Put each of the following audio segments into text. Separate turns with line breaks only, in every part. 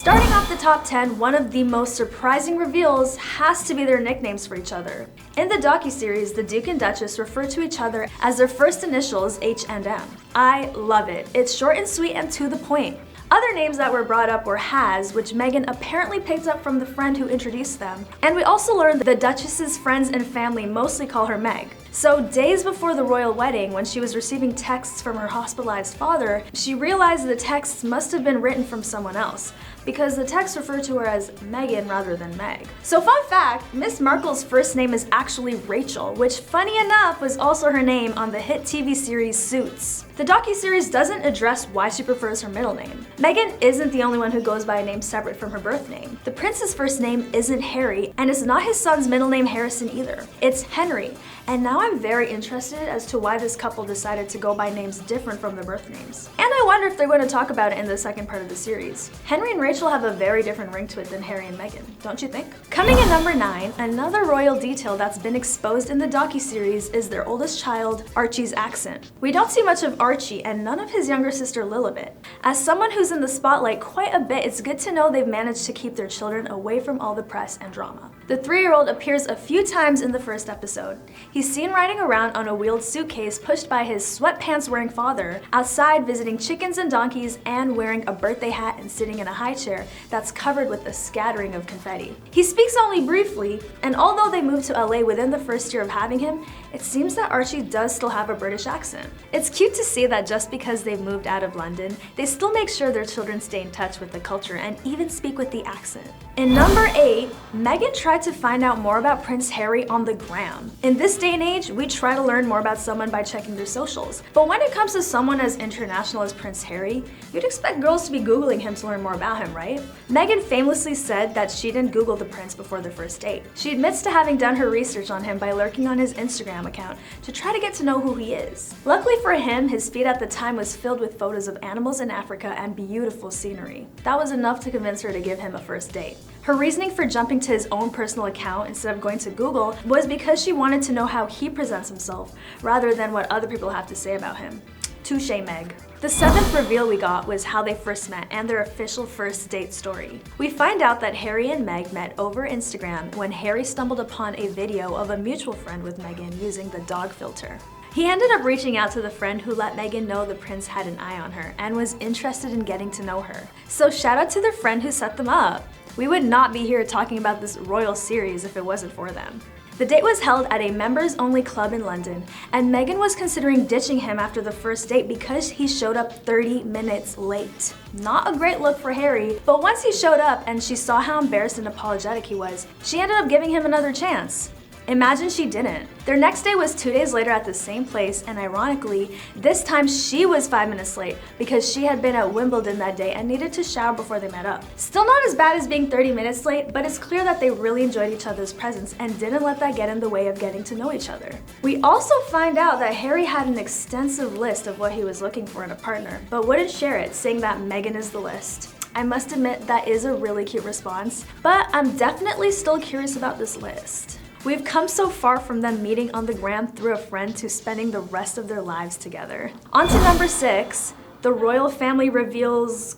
Starting off the top 10, one of the most surprising reveals has to be their nicknames for each other. In the docu-series, the Duke and Duchess refer to each other as their first initials, H and M. I love it. It's short and sweet and to the point. Other names that were brought up were Has, which Meghan apparently picked up from the friend who introduced them. And we also learned that the Duchess's friends and family mostly call her Meg. So days before the royal wedding, when she was receiving texts from her hospitalized father, she realized the texts must have been written from someone else, because the texts refer to her as Meghan rather than Meg. So fun fact, Miss Markle's first name is actually Rachel, which funny enough was also her name on the hit TV series Suits. The docu-series doesn't address why she prefers her middle name. Meghan isn't the only one who goes by a name separate from her birth name. The prince's first name isn't Harry, and it's not his son's middle name Harrison either. It's Henry. And now I'm very interested as to why this couple decided to go by names different from their birth names. And I wonder if they're going to talk about it in the second part of the series. Henry and Rachel have a very different ring to it than Harry and Meghan, don't you think? Coming in number 9, another royal detail that's been exposed in the docu-series is their oldest child, Archie's accent. We don't see much of Archie and none of his younger sister Lilibet. As someone who's in the spotlight quite a bit, it's good to know they've managed to keep their children away from all the press and drama. The 3-year-old appears a few times in the first episode. He's seen riding around on a wheeled suitcase pushed by his sweatpants-wearing father, outside visiting chickens and donkeys, and wearing a birthday hat and sitting in a high chair that's covered with a scattering of confetti. He speaks only briefly, and although they moved to LA within the first year of having him, it seems that Archie does still have a British accent. It's cute to see that just because they've moved out of London, they still make sure their children stay in touch with the culture and even speak with the accent. In number 8, Meghan tried to find out more about Prince Harry on the gram. In this day and age, we try to learn more about someone by checking their socials. But when it comes to someone as international as Prince Harry, you'd expect girls to be Googling him to learn more about him, right? Meghan famously said that she didn't Google the prince before their first date. She admits to having done her research on him by lurking on his Instagram account to try to get to know who he is. Luckily for him, his feed at the time was filled with photos of animals in Africa and beautiful scenery. That was enough to convince her to give him a first date. Her reasoning for jumping to his own personal account instead of going to Google was because she wanted to know how he presents himself, rather than what other people have to say about him. Touche, Meg. The 7th reveal we got was how they first met and their official first date story. We find out that Harry and Meg met over Instagram when Harry stumbled upon a video of a mutual friend with Meghan using the dog filter. He ended up reaching out to the friend who let Meghan know the prince had an eye on her and was interested in getting to know her. So shout out to their friend who set them up. We would not be here talking about this royal series if it wasn't for them. The date was held at a members-only club in London, and Meghan was considering ditching him after the first date because he showed up 30 minutes late. Not a great look for Harry, but once he showed up and she saw how embarrassed and apologetic he was, she ended up giving him another chance. Imagine she didn't. Their next day was 2 days later at the same place, and ironically, this time she was 5 minutes late because she had been at Wimbledon that day and needed to shower before they met up. Still not as bad as being 30 minutes late, but it's clear that they really enjoyed each other's presence and didn't let that get in the way of getting to know each other. We also find out that Harry had an extensive list of what he was looking for in a partner, but wouldn't share it, saying that Meghan is the list. I must admit that is a really cute response, but I'm definitely still curious about this list. We've come so far from them meeting on the gram through a friend to spending the rest of their lives together. On to number 6, the royal family reveals ?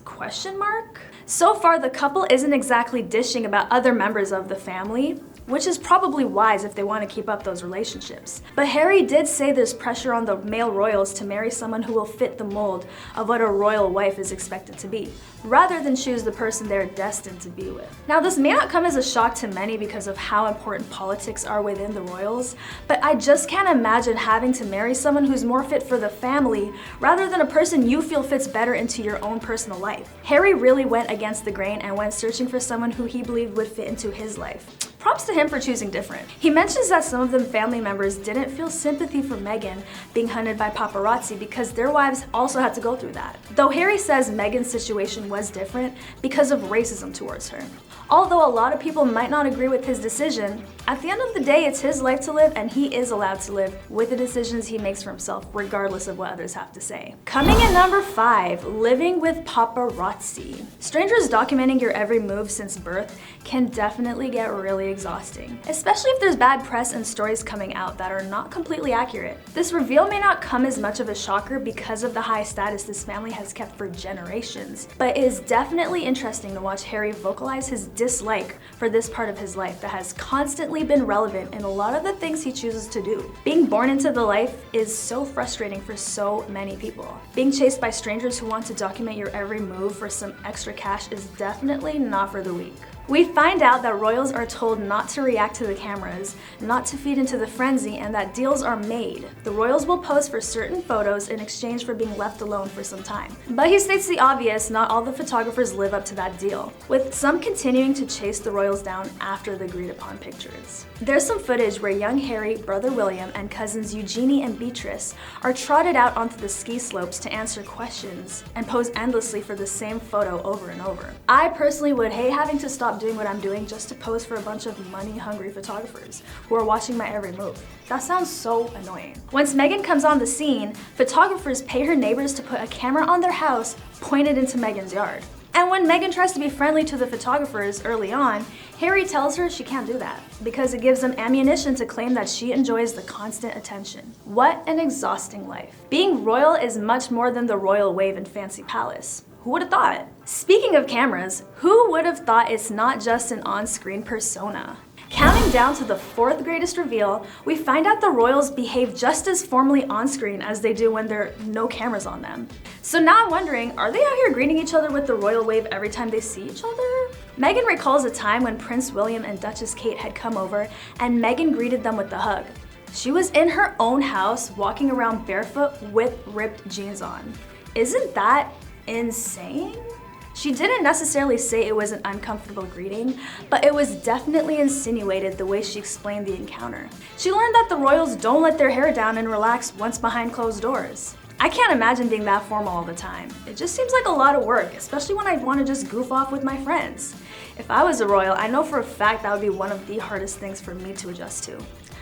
So far, the couple isn't exactly dishing about other members of the family, which is probably wise if they want to keep up those relationships. But Harry did say there's pressure on the male royals to marry someone who will fit the mold of what a royal wife is expected to be, rather than choose the person they're destined to be with. Now, this may not come as a shock to many because of how important politics are within the royals, but I just can't imagine having to marry someone who's more fit for the family rather than a person you feel fits better into your own personal life. Harry really went against the grain and went searching for someone who he believed would fit into his life. Props to him for choosing different. He mentions that some of the family members didn't feel sympathy for Meghan being hunted by paparazzi because their wives also had to go through that. Though Harry says Meghan's situation was different because of racism towards her. Although a lot of people might not agree with his decision, at the end of the day, it's his life to live and he is allowed to live with the decisions he makes for himself, regardless of what others have to say. Coming in number 5, living with paparazzi. Strangers documenting your every move since birth can definitely get really exhausting, especially if there's bad press and stories coming out that are not completely accurate. This reveal may not come as much of a shocker because of the high status this family has kept for generations, but it is definitely interesting to watch Harry vocalize his dislike for this part of his life that has constantly been relevant in a lot of the things he chooses to do. Being born into the life is so frustrating for so many people. Being chased by strangers who want to document your every move for some extra cash is definitely not for the weak. We find out that royals are told not to react to the cameras, not to feed into the frenzy, and that deals are made. The royals will pose for certain photos in exchange for being left alone for some time. But he states the obvious, not all the photographers live up to that deal, with some continuing to chase the royals down after the agreed upon pictures. There's some footage where young Harry, brother William, and cousins Eugenie and Beatrice are trotted out onto the ski slopes to answer questions and pose endlessly for the same photo over and over. I personally would hate having to stop doing what I'm doing just to pose for a bunch of money-hungry photographers who are watching my every move. That sounds so annoying. Once Meghan comes on the scene, photographers pay her neighbors to put a camera on their house pointed into Meghan's yard. And when Meghan tries to be friendly to the photographers early on, Harry tells her she can't do that because it gives them ammunition to claim that she enjoys the constant attention. What an exhausting life. Being royal is much more than the royal wave and fancy palace. Who would have thought? Speaking of cameras, who would have thought it's not just an on-screen persona? Counting down to the fourth greatest reveal, we find out the royals behave just as formally on-screen as they do when there are no cameras on them. So now I'm wondering, are they out here greeting each other with the royal wave every time they see each other? Meghan recalls a time when Prince William and Duchess Kate had come over and Meghan greeted them with the hug. She was in her own house walking around barefoot with ripped jeans on. Isn't that insane? She didn't necessarily say it was an uncomfortable greeting, but it was definitely insinuated the way she explained the encounter. She learned that the royals don't let their hair down and relax once behind closed doors. I can't imagine being that formal all the time. It just seems like a lot of work, especially when I want to just goof off with my friends. If I was a royal, I know for a fact that would be one of the hardest things for me to adjust to.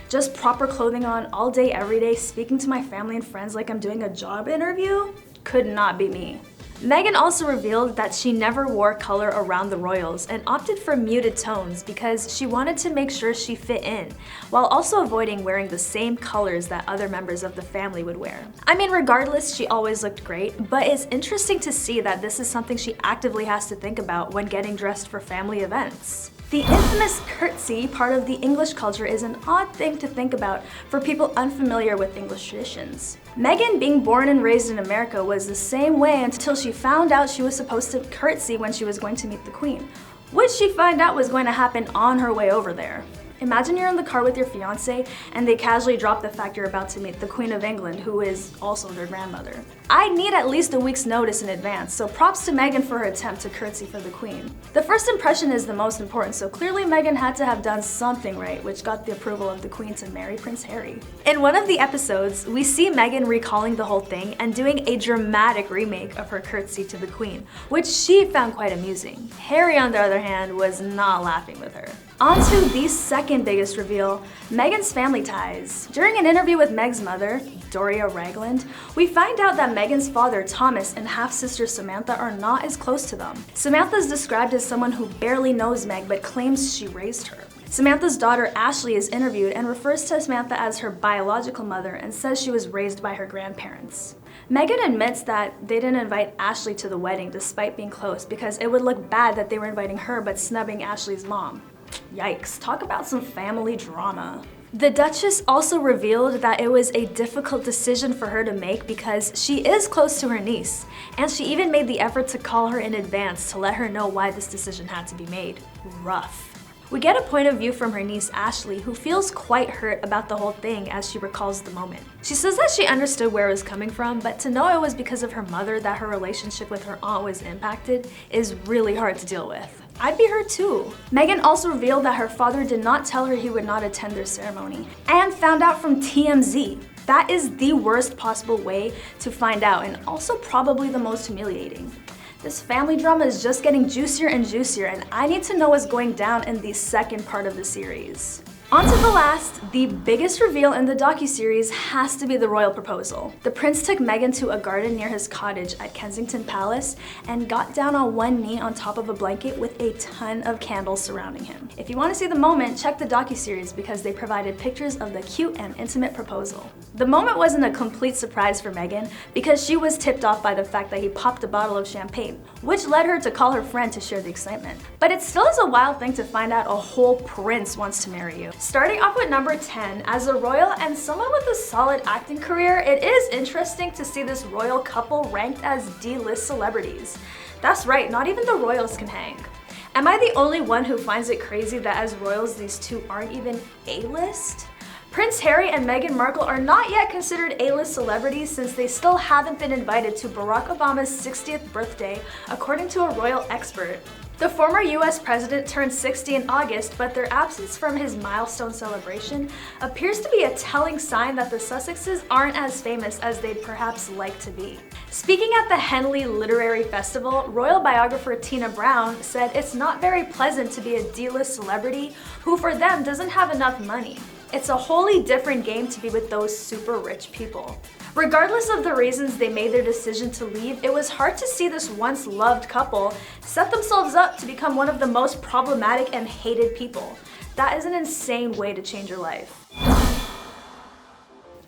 Just proper clothing on all day, every day, speaking to my family and friends like I'm doing a job interview? Could not be me. Meghan also revealed that she never wore color around the royals and opted for muted tones because she wanted to make sure she fit in, while also avoiding wearing the same colors that other members of the family would wear. I mean, regardless, she always looked great, but it's interesting to see that this is something she actively has to think about when getting dressed for family events. The infamous curtsy part of the English culture is an odd thing to think about for people unfamiliar with English traditions. Meghan, being born and raised in America, was the same way until she found out she was supposed to curtsy when she was going to meet the Queen, which she found out was going to happen on her way over there. Imagine you're in the car with your fiance and they casually drop the fact you're about to meet the Queen of England, who is also their grandmother. I'd need at least a week's notice in advance, so props to Meghan for her attempt to curtsy for the Queen. The first impression is the most important, so clearly Meghan had to have done something right, which got the approval of the Queen to marry Prince Harry. In one of the episodes, we see Meghan recalling the whole thing and doing a dramatic remake of her curtsy to the Queen, which she found quite amusing. Harry, on the other hand, was not laughing with her. On to the second biggest reveal, Meghan's family ties. During an interview with Meg's mother, Doria Ragland, we find out that Meghan's father, Thomas, and half-sister Samantha are not as close to them. Samantha is described as someone who barely knows Meg but claims she raised her. Samantha's daughter, Ashley, is interviewed and refers to Samantha as her biological mother and says she was raised by her grandparents. Meghan admits that they didn't invite Ashley to the wedding despite being close because it would look bad that they were inviting her but snubbing Ashley's mom. Yikes, talk about some family drama. The Duchess also revealed that it was a difficult decision for her to make because she is close to her niece, and she even made the effort to call her in advance to let her know why this decision had to be made. Rough. We get a point of view from her niece Ashley, who feels quite hurt about the whole thing as she recalls the moment. She says that she understood where it was coming from, but to know it was because of her mother that her relationship with her aunt was impacted is really hard to deal with. I'd be hurt too. Meghan also revealed that her father did not tell her he would not attend their ceremony, and found out from TMZ. That is the worst possible way to find out, and also probably the most humiliating. This family drama is just getting juicier and juicier, and I need to know what's going down in the second part of the series. On to the last, the biggest reveal in the docu-series has to be the royal proposal. The prince took Meghan to a garden near his cottage at Kensington Palace and got down on one knee on top of a blanket with a ton of candles surrounding him. If you want to see the moment, check the docu-series because they provided pictures of the cute and intimate proposal. The moment wasn't a complete surprise for Meghan because she was tipped off by the fact that he popped a bottle of champagne, which led her to call her friend to share the excitement. But it still is a wild thing to find out a whole prince wants to marry you. Starting off with number 10, as a royal and someone with a solid acting career, it is interesting to see this royal couple ranked as D-list celebrities. That's right, not even the royals can hang. Am I the only one who finds it crazy that as royals these two aren't even A-list? Prince Harry and Meghan Markle are not yet considered A-list celebrities since they still haven't been invited to Barack Obama's 60th birthday, according to a royal expert. The former US president turned 60 in August, but their absence from his milestone celebration appears to be a telling sign that the Sussexes aren't as famous as they'd perhaps like to be. Speaking at the Henley Literary Festival, royal biographer Tina Brown said it's not very pleasant to be a D-list celebrity who for them doesn't have enough money. It's a wholly different game to be with those super rich people. Regardless of the reasons they made their decision to leave, it was hard to see this once loved couple set themselves up to become one of the most problematic and hated people. That is an insane way to change your life.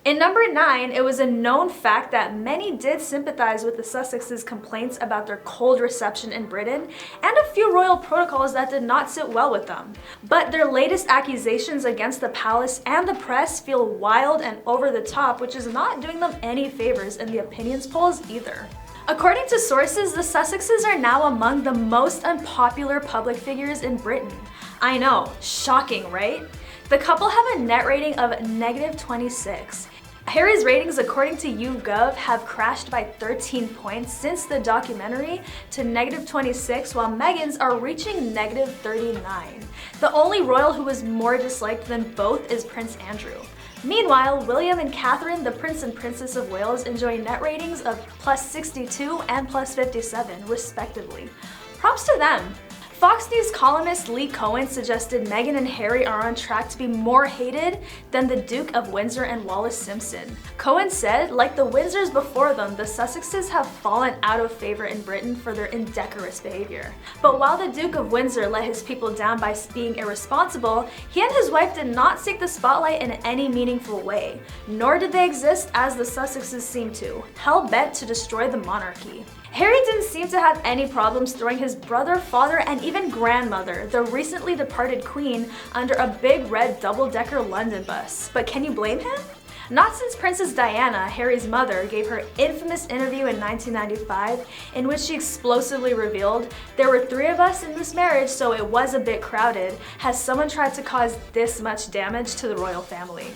In number 9, it was a known fact that many did sympathize with the Sussexes' complaints about their cold reception in Britain and a few royal protocols that did not sit well with them. But their latest accusations against the palace and the press feel wild and over the top, which is not doing them any favors in the opinions polls either. According to sources, the Sussexes are now among the most unpopular public figures in Britain. I know, shocking, right? The couple have a net rating of -26. Harry's ratings, according to YouGov, have crashed by 13 points since the documentary to -26, while Meghan's are reaching -39. The only royal who is more disliked than both is Prince Andrew. Meanwhile, William and Catherine, the Prince and Princess of Wales, enjoy net ratings of +62 and +57, respectively. Props to them. Fox News columnist Lee Cohen suggested Meghan and Harry are on track to be more hated than the Duke of Windsor and Wallis Simpson. Cohen said, like the Windsors before them, the Sussexes have fallen out of favor in Britain for their indecorous behavior. But while the Duke of Windsor let his people down by being irresponsible, he and his wife did not seek the spotlight in any meaningful way, nor did they exist as the Sussexes seem to, hell-bent to destroy the monarchy. Harry didn't seem to have any problems throwing his brother, father, and even grandmother, the recently departed Queen, under a big red double-decker London bus. But can you blame him? Not since Princess Diana, Harry's mother, gave her infamous interview in 1995 in which she explosively revealed, "There were 3 of us in this marriage, so it was a bit crowded. Has someone tried to cause this much damage to the royal family?"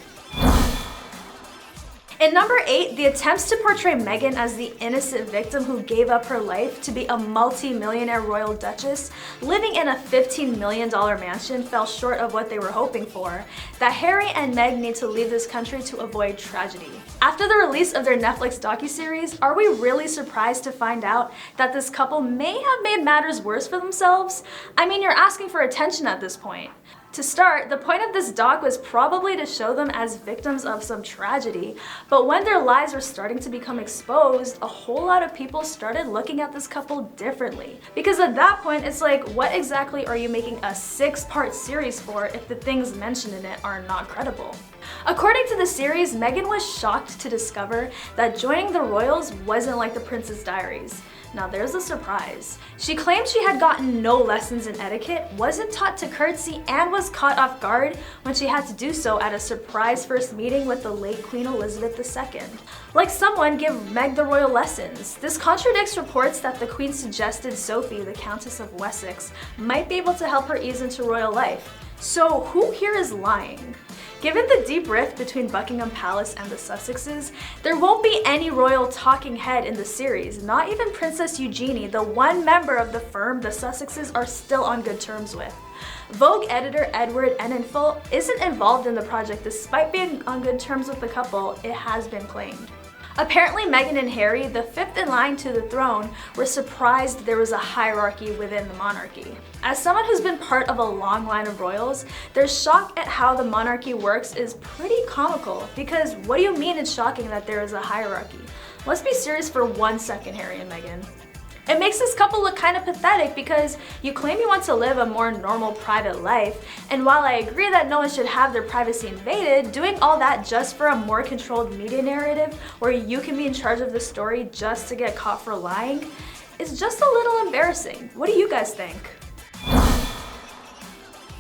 In number 8, the attempts to portray Meghan as the innocent victim who gave up her life to be a multi-millionaire royal duchess living in a $15 million mansion fell short of what they were hoping for, that Harry and Meg need to leave this country to avoid tragedy. After the release of their Netflix docuseries, are we really surprised to find out that this couple may have made matters worse for themselves? I mean, you're asking for attention at this point. To start, the point of this doc was probably to show them as victims of some tragedy, but when their lies were starting to become exposed, a whole lot of people started looking at this couple differently. Because at that point, it's like, what exactly are you making a 6-part series for if the things mentioned in it are not credible? According to the series, Meghan was shocked to discover that joining the royals wasn't like the Princess Diaries. Now there's a surprise. She claimed she had gotten no lessons in etiquette, wasn't taught to curtsy, and was caught off guard when she had to do so at a surprise first meeting with the late Queen Elizabeth II. Like someone give Meg the royal lessons. This contradicts reports that the Queen suggested Sophie, the Countess of Wessex, might be able to help her ease into royal life. So who here is lying? Given the deep rift between Buckingham Palace and the Sussexes, there won't be any royal talking head in the series, not even Princess Eugenie, the one member of the firm the Sussexes are still on good terms with. Vogue editor Edward Enninful isn't involved in the project despite being on good terms with the couple, it has been claimed. Apparently, Meghan and Harry, the fifth in line to the throne, were surprised there was a hierarchy within the monarchy. As someone who's been part of a long line of royals, their shock at how the monarchy works is pretty comical, because what do you mean it's shocking that there is a hierarchy? Let's be serious for 1 second, Harry and Meghan. It makes this couple look kind of pathetic because you claim you want to live a more normal private life, and while I agree that no one should have their privacy invaded, doing all that just for a more controlled media narrative where you can be in charge of the story just to get caught for lying is just a little embarrassing. What do you guys think?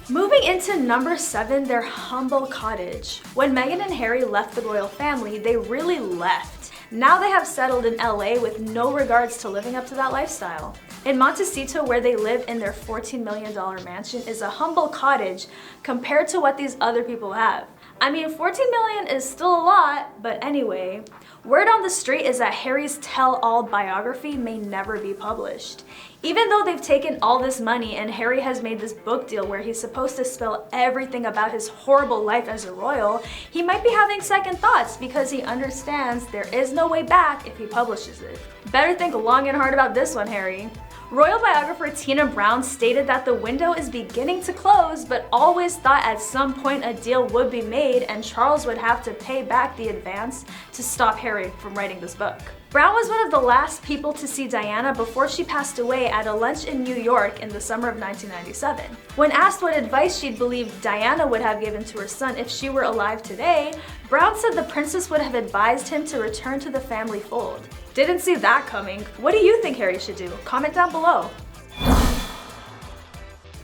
Moving into number 7, their humble cottage. When Meghan and Harry left the royal family, they really left. Now they have settled in LA with no regards to living up to that lifestyle. In Montecito, where they live in their $14 million mansion, is a humble cottage compared to what these other people have. I mean, 14 million is still a lot, but anyway. Word on the street is that Harry's tell-all biography may never be published. Even though they've taken all this money and Harry has made this book deal where he's supposed to spill everything about his horrible life as a royal, he might be having second thoughts because he understands there is no way back if he publishes it. Better think long and hard about this one, Harry. Royal biographer Tina Brown stated that the window is beginning to close, but always thought at some point a deal would be made and Charles would have to pay back the advance to stop Harry from writing this book. Brown was one of the last people to see Diana before she passed away at a lunch in New York in the summer of 1997. When asked what advice she'd believed Diana would have given to her son if she were alive today, Brown said the princess would have advised him to return to the family fold. Didn't see that coming. What do you think Harry should do? Comment down below.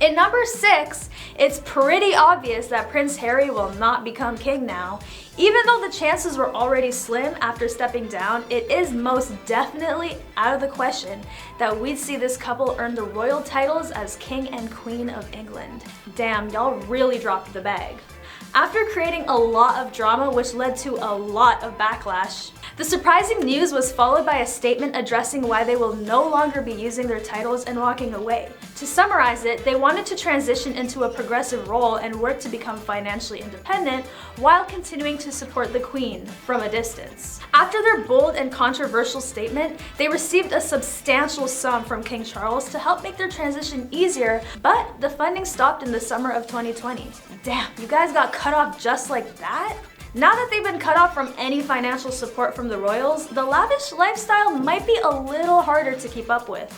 In number 6, it's pretty obvious that Prince Harry will not become king now. Even though the chances were already slim after stepping down, it is most definitely out of the question that we'd see this couple earn the royal titles as King and Queen of England. Damn, y'all really dropped the bag. After creating a lot of drama which led to a lot of backlash, the surprising news was followed by a statement addressing why they will no longer be using their titles and walking away. To summarize it, they wanted to transition into a progressive role and work to become financially independent while continuing to support the Queen from a distance. After their bold and controversial statement, they received a substantial sum from King Charles to help make their transition easier, but the funding stopped in the summer of 2020. Damn, you guys got cut off just like that? Now that they've been cut off from any financial support from the royals, the lavish lifestyle might be a little harder to keep up with.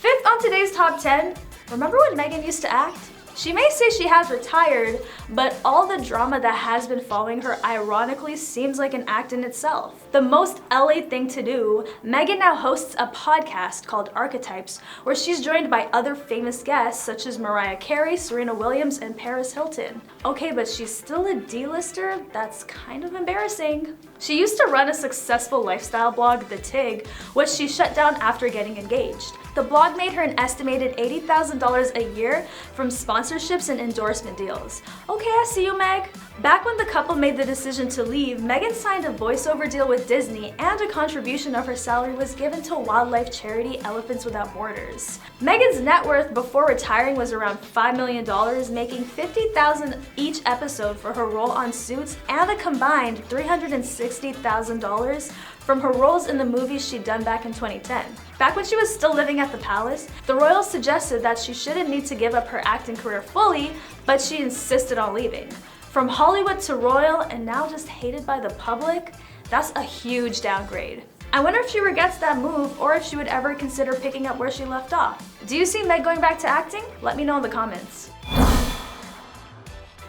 5th on today's top 10, remember when Meghan used to act? She may say she has retired, but all the drama that has been following her ironically seems like an act in itself. The most LA thing to do, Meghan now hosts a podcast called Archetypes, where she's joined by other famous guests such as Mariah Carey, Serena Williams, and Paris Hilton. Okay, but she's still a D-lister? That's kind of embarrassing. She used to run a successful lifestyle blog, The Tig, which she shut down after getting engaged. The blog made her an estimated $80,000 a year from sponsorships and endorsement deals. Okay, I see you, Meg. Back when the couple made the decision to leave, Meghan signed a voiceover deal with Disney and a contribution of her salary was given to wildlife charity Elephants Without Borders. Meghan's net worth before retiring was around $5 million, making $50,000 each episode for her role on Suits and a combined $360,000 from her roles in the movies she'd done back in 2010. Back when she was still living at the palace, the royals suggested that she shouldn't need to give up her acting career fully, but she insisted on leaving. From Hollywood to royal and now just hated by the public, that's a huge downgrade. I wonder if she regrets that move or if she would ever consider picking up where she left off. Do you see Meg going back to acting? Let me know in the comments.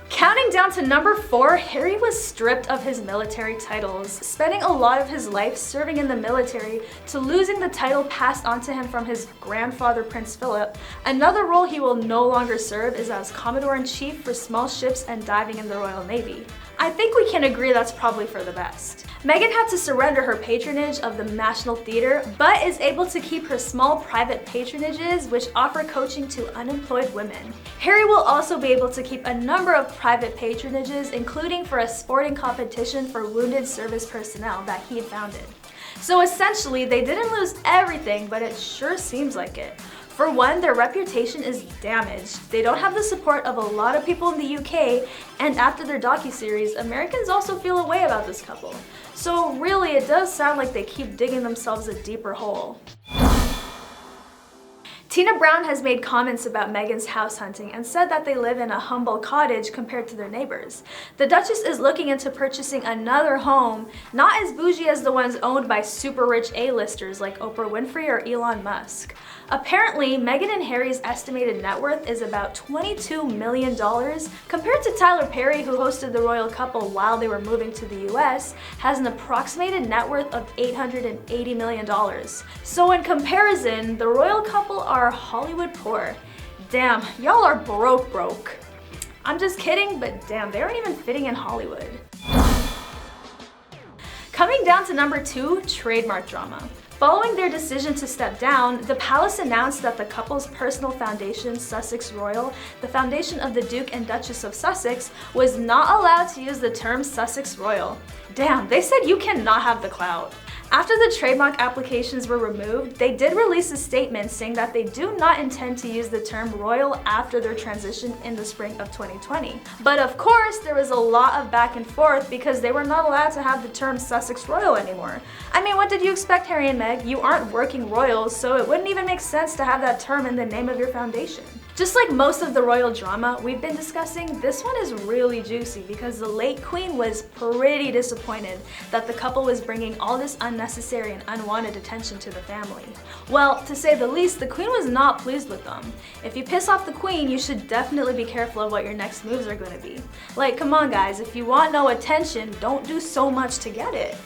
Counting down to number 4, Harry was stripped of his military titles, spending a lot of his life serving in the military to losing the title passed on to him from his grandfather Prince Philip. Another role he will no longer serve is as Commodore-in-Chief for small ships and diving in the Royal Navy. I think we can agree that's probably for the best. Meghan had to surrender her patronage of the National Theatre, but is able to keep her small private patronages which offer coaching to unemployed women. Harry will also be able to keep a number of private patronages, including for a sporting competition for wounded service personnel that he had founded. So essentially, they didn't lose everything, but it sure seems like it. For one, their reputation is damaged. They don't have the support of a lot of people in the UK, and after their docu-series, Americans also feel a way about this couple. So really, it does sound like they keep digging themselves a deeper hole. Tina Brown has made comments about Meghan's house hunting and said that they live in a humble cottage compared to their neighbors. The Duchess is looking into purchasing another home, not as bougie as the ones owned by super rich A-listers like Oprah Winfrey or Elon Musk. Apparently, Meghan and Harry's estimated net worth is about $22 million, compared to Tyler Perry, who hosted the royal couple while they were moving to the US, has an approximated net worth of $880 million. So in comparison, the royal couple are Hollywood poor. Damn, y'all are broke. I'm just kidding, but damn, they aren't even fitting in Hollywood. Coming down to number 2, trademark drama. Following their decision to step down, the palace announced that the couple's personal foundation, Sussex Royal, the foundation of the Duke and Duchess of Sussex, was not allowed to use the term Sussex Royal. Damn, they said you cannot have the clout. After the trademark applications were removed, they did release a statement saying that they do not intend to use the term royal after their transition in the spring of 2020. But of course, there was a lot of back and forth because they were not allowed to have the term Sussex Royal anymore. I mean, what did you expect, Harry and Meg? You aren't working royals, so it wouldn't even make sense to have that term in the name of your foundation. Just like most of the royal drama we've been discussing, this one is really juicy because the late queen was pretty disappointed that the couple was bringing all this unnecessary and unwanted attention to the family. Well, to say the least, the queen was not pleased with them. If you piss off the queen, you should definitely be careful of what your next moves are going to be. Like, come on guys, if you want no attention, don't do so much to get it.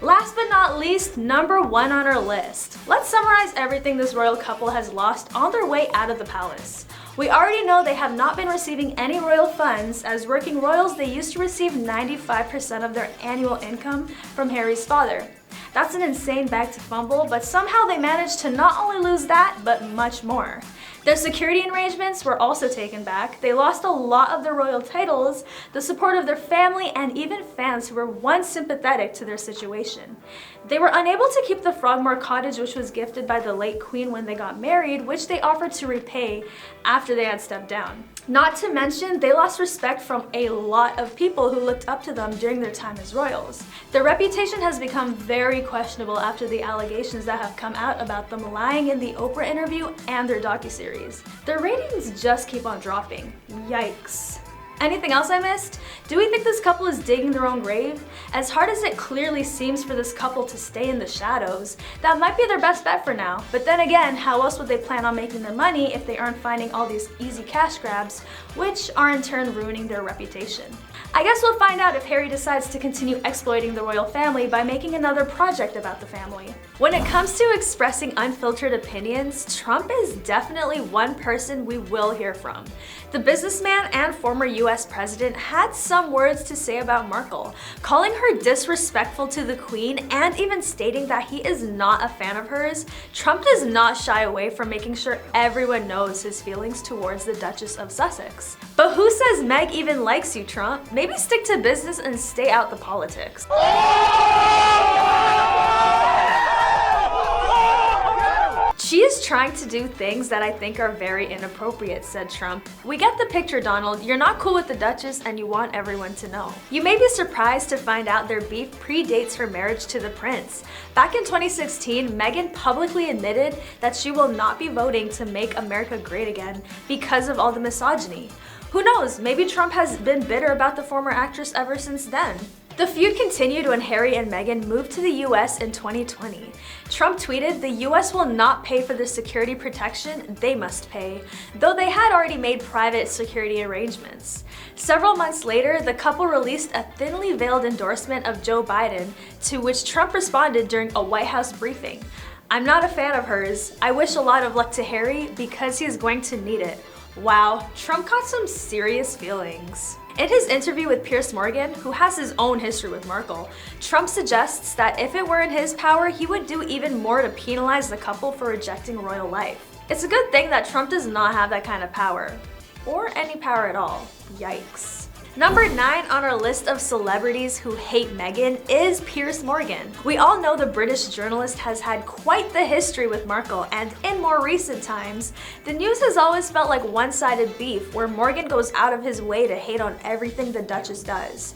Last but not least, number 1 on our list. Let's summarize everything this royal couple has lost on their way out of the palace. We already know they have not been receiving any royal funds. As working royals, they used to receive 95% of their annual income from Harry's father. That's an insane bag to fumble, but somehow they managed to not only lose that, but much more. Their security arrangements were also taken back. They lost a lot of their royal titles, the support of their family, and even fans who were once sympathetic to their situation. They were unable to keep the Frogmore cottage, which was gifted by the late queen when they got married, which they offered to repay after they had stepped down. Not to mention, they lost respect from a lot of people who looked up to them during their time as royals. Their reputation has become very questionable after the allegations that have come out about them lying in the Oprah interview and their docu-series. Their ratings just keep on dropping. Yikes. Anything else I missed? Do we think this couple is digging their own grave? As hard as it clearly seems for this couple to stay in the shadows, that might be their best bet for now. But then again, how else would they plan on making their money if they aren't finding all these easy cash grabs, which are in turn ruining their reputation? I guess we'll find out if Harry decides to continue exploiting the royal family by making another project about the family. When it comes to expressing unfiltered opinions, Trump is definitely one person we will hear from. The businessman and former US president had some words to say about Markle, calling her disrespectful to the queen and even stating that he is not a fan of hers. Trump does not shy away from making sure everyone knows his feelings towards the Duchess of Sussex. But who says Meg even likes you, Trump? Maybe stick to business and stay out the politics. She is trying to do things that I think are very inappropriate, said Trump. We get the picture, Donald. You're not cool with the Duchess and you want everyone to know. You may be surprised to find out their beef predates her marriage to the prince. Back in 2016, Meghan publicly admitted that she will not be voting to make America great again because of all the misogyny. Who knows, maybe Trump has been bitter about the former actress ever since then. The feud continued when Harry and Meghan moved to the US in 2020. Trump tweeted, "The US will not pay for the security protection they must pay," though they had already made private security arrangements. Several months later, the couple released a thinly veiled endorsement of Joe Biden, to which Trump responded during a White House briefing. "I'm not a fan of hers. I wish a lot of luck to Harry because he's going to need it." Wow, Trump caught some serious feelings. In his interview with Piers Morgan, who has his own history with Markle, Trump suggests that if it were in his power, he would do even more to penalize the couple for rejecting royal life. It's a good thing that Trump does not have that kind of power. Or any power at all. Yikes. Number 9 on our list of celebrities who hate Meghan is Piers Morgan. We all know the British journalist has had quite the history with Markle, and in more recent times, the news has always felt like one-sided beef where Morgan goes out of his way to hate on everything the Duchess does.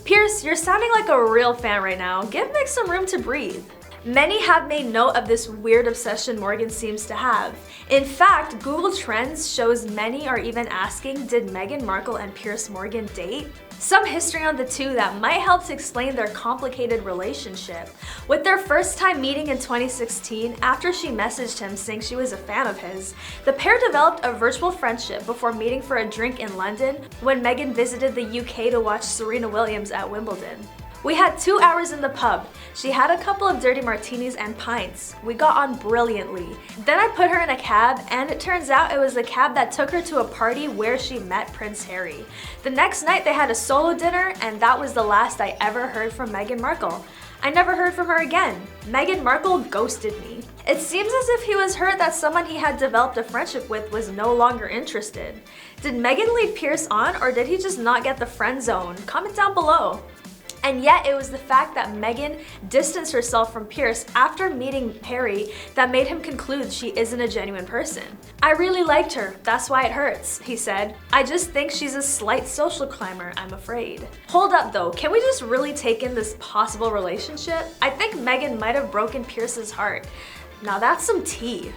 Piers, you're sounding like a real fan right now. Give Meg some room to breathe. Many have made note of this weird obsession Morgan seems to have. In fact, Google Trends shows many are even asking, did Meghan Markle and Piers Morgan date? Some history on the two that might help to explain their complicated relationship. With their first time meeting in 2016, after she messaged him saying she was a fan of his, the pair developed a virtual friendship before meeting for a drink in London when Meghan visited the UK to watch Serena Williams at Wimbledon. We had 2 hours in the pub. She had a couple of dirty martinis and pints. We got on brilliantly. Then I put her in a cab, and it turns out it was the cab that took her to a party where she met Prince Harry. The next night they had a solo dinner, and that was the last I ever heard from Meghan Markle. I never heard from her again. Meghan Markle ghosted me. It seems as if he was hurt that someone he had developed a friendship with was no longer interested. Did Meghan lead Piers on, or did he just not get the friend zone? Comment down below. And yet it was the fact that Meghan distanced herself from Piers after meeting Harry that made him conclude she isn't a genuine person. I really liked her, that's why it hurts, he said. I just think she's a slight social climber, I'm afraid. Hold up though, can we just really take in this possible relationship? I think Meghan might have broken Piers's heart. Now that's some tea.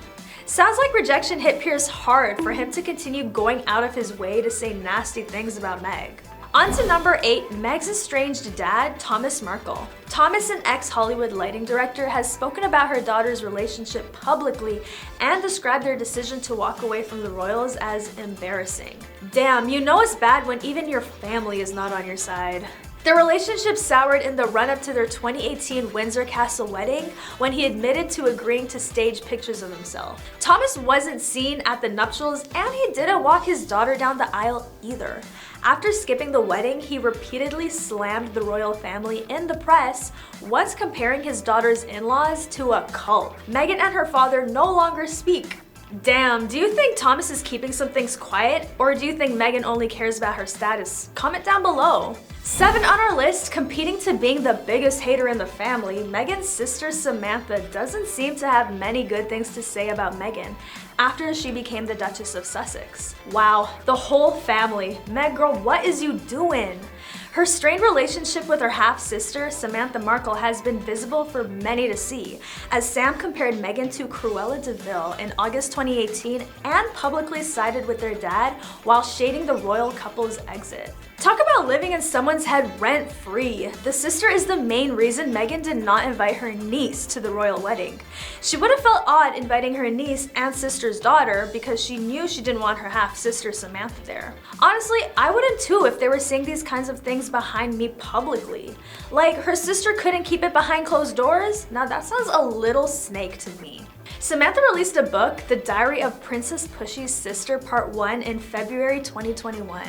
Sounds like rejection hit Piers hard for him to continue going out of his way to say nasty things about Meg. On to number 8, Meg's estranged dad, Thomas Markle. Thomas, an ex-Hollywood lighting director, has spoken about her daughter's relationship publicly and described their decision to walk away from the royals as embarrassing. Damn, you know it's bad when even your family is not on your side. Their relationship soured in the run-up to their 2018 Windsor Castle wedding when he admitted to agreeing to stage pictures of himself. Thomas wasn't seen at the nuptials, and he didn't walk his daughter down the aisle either. After skipping the wedding, he repeatedly slammed the royal family in the press, once comparing his daughter's in-laws to a cult. Meghan and her father no longer speak. Damn, do you think Thomas is keeping some things quiet, or do you think Meghan only cares about her status? Comment down below. 7 on our list, competing to being the biggest hater in the family, Meghan's sister Samantha doesn't seem to have many good things to say about Meghan after she became the Duchess of Sussex. Wow, the whole family. Meg girl, what is you doing? Her strained relationship with her half-sister, Samantha Markle, has been visible for many to see, as Sam compared Meghan to Cruella de Vil in August 2018 and publicly sided with their dad while shading the royal couple's exit. Talk about living in someone's head rent-free. The sister is the main reason Meghan did not invite her niece to the royal wedding. She would have felt odd inviting her niece and sister's daughter because she knew she didn't want her half-sister Samantha there. Honestly, I wouldn't too if they were saying these kinds of things behind me publicly. Like, her sister couldn't keep it behind closed doors? Now that sounds a little snake to me. Samantha released a book, The Diary of Princess Pushy's Sister Part 1, in February 2021.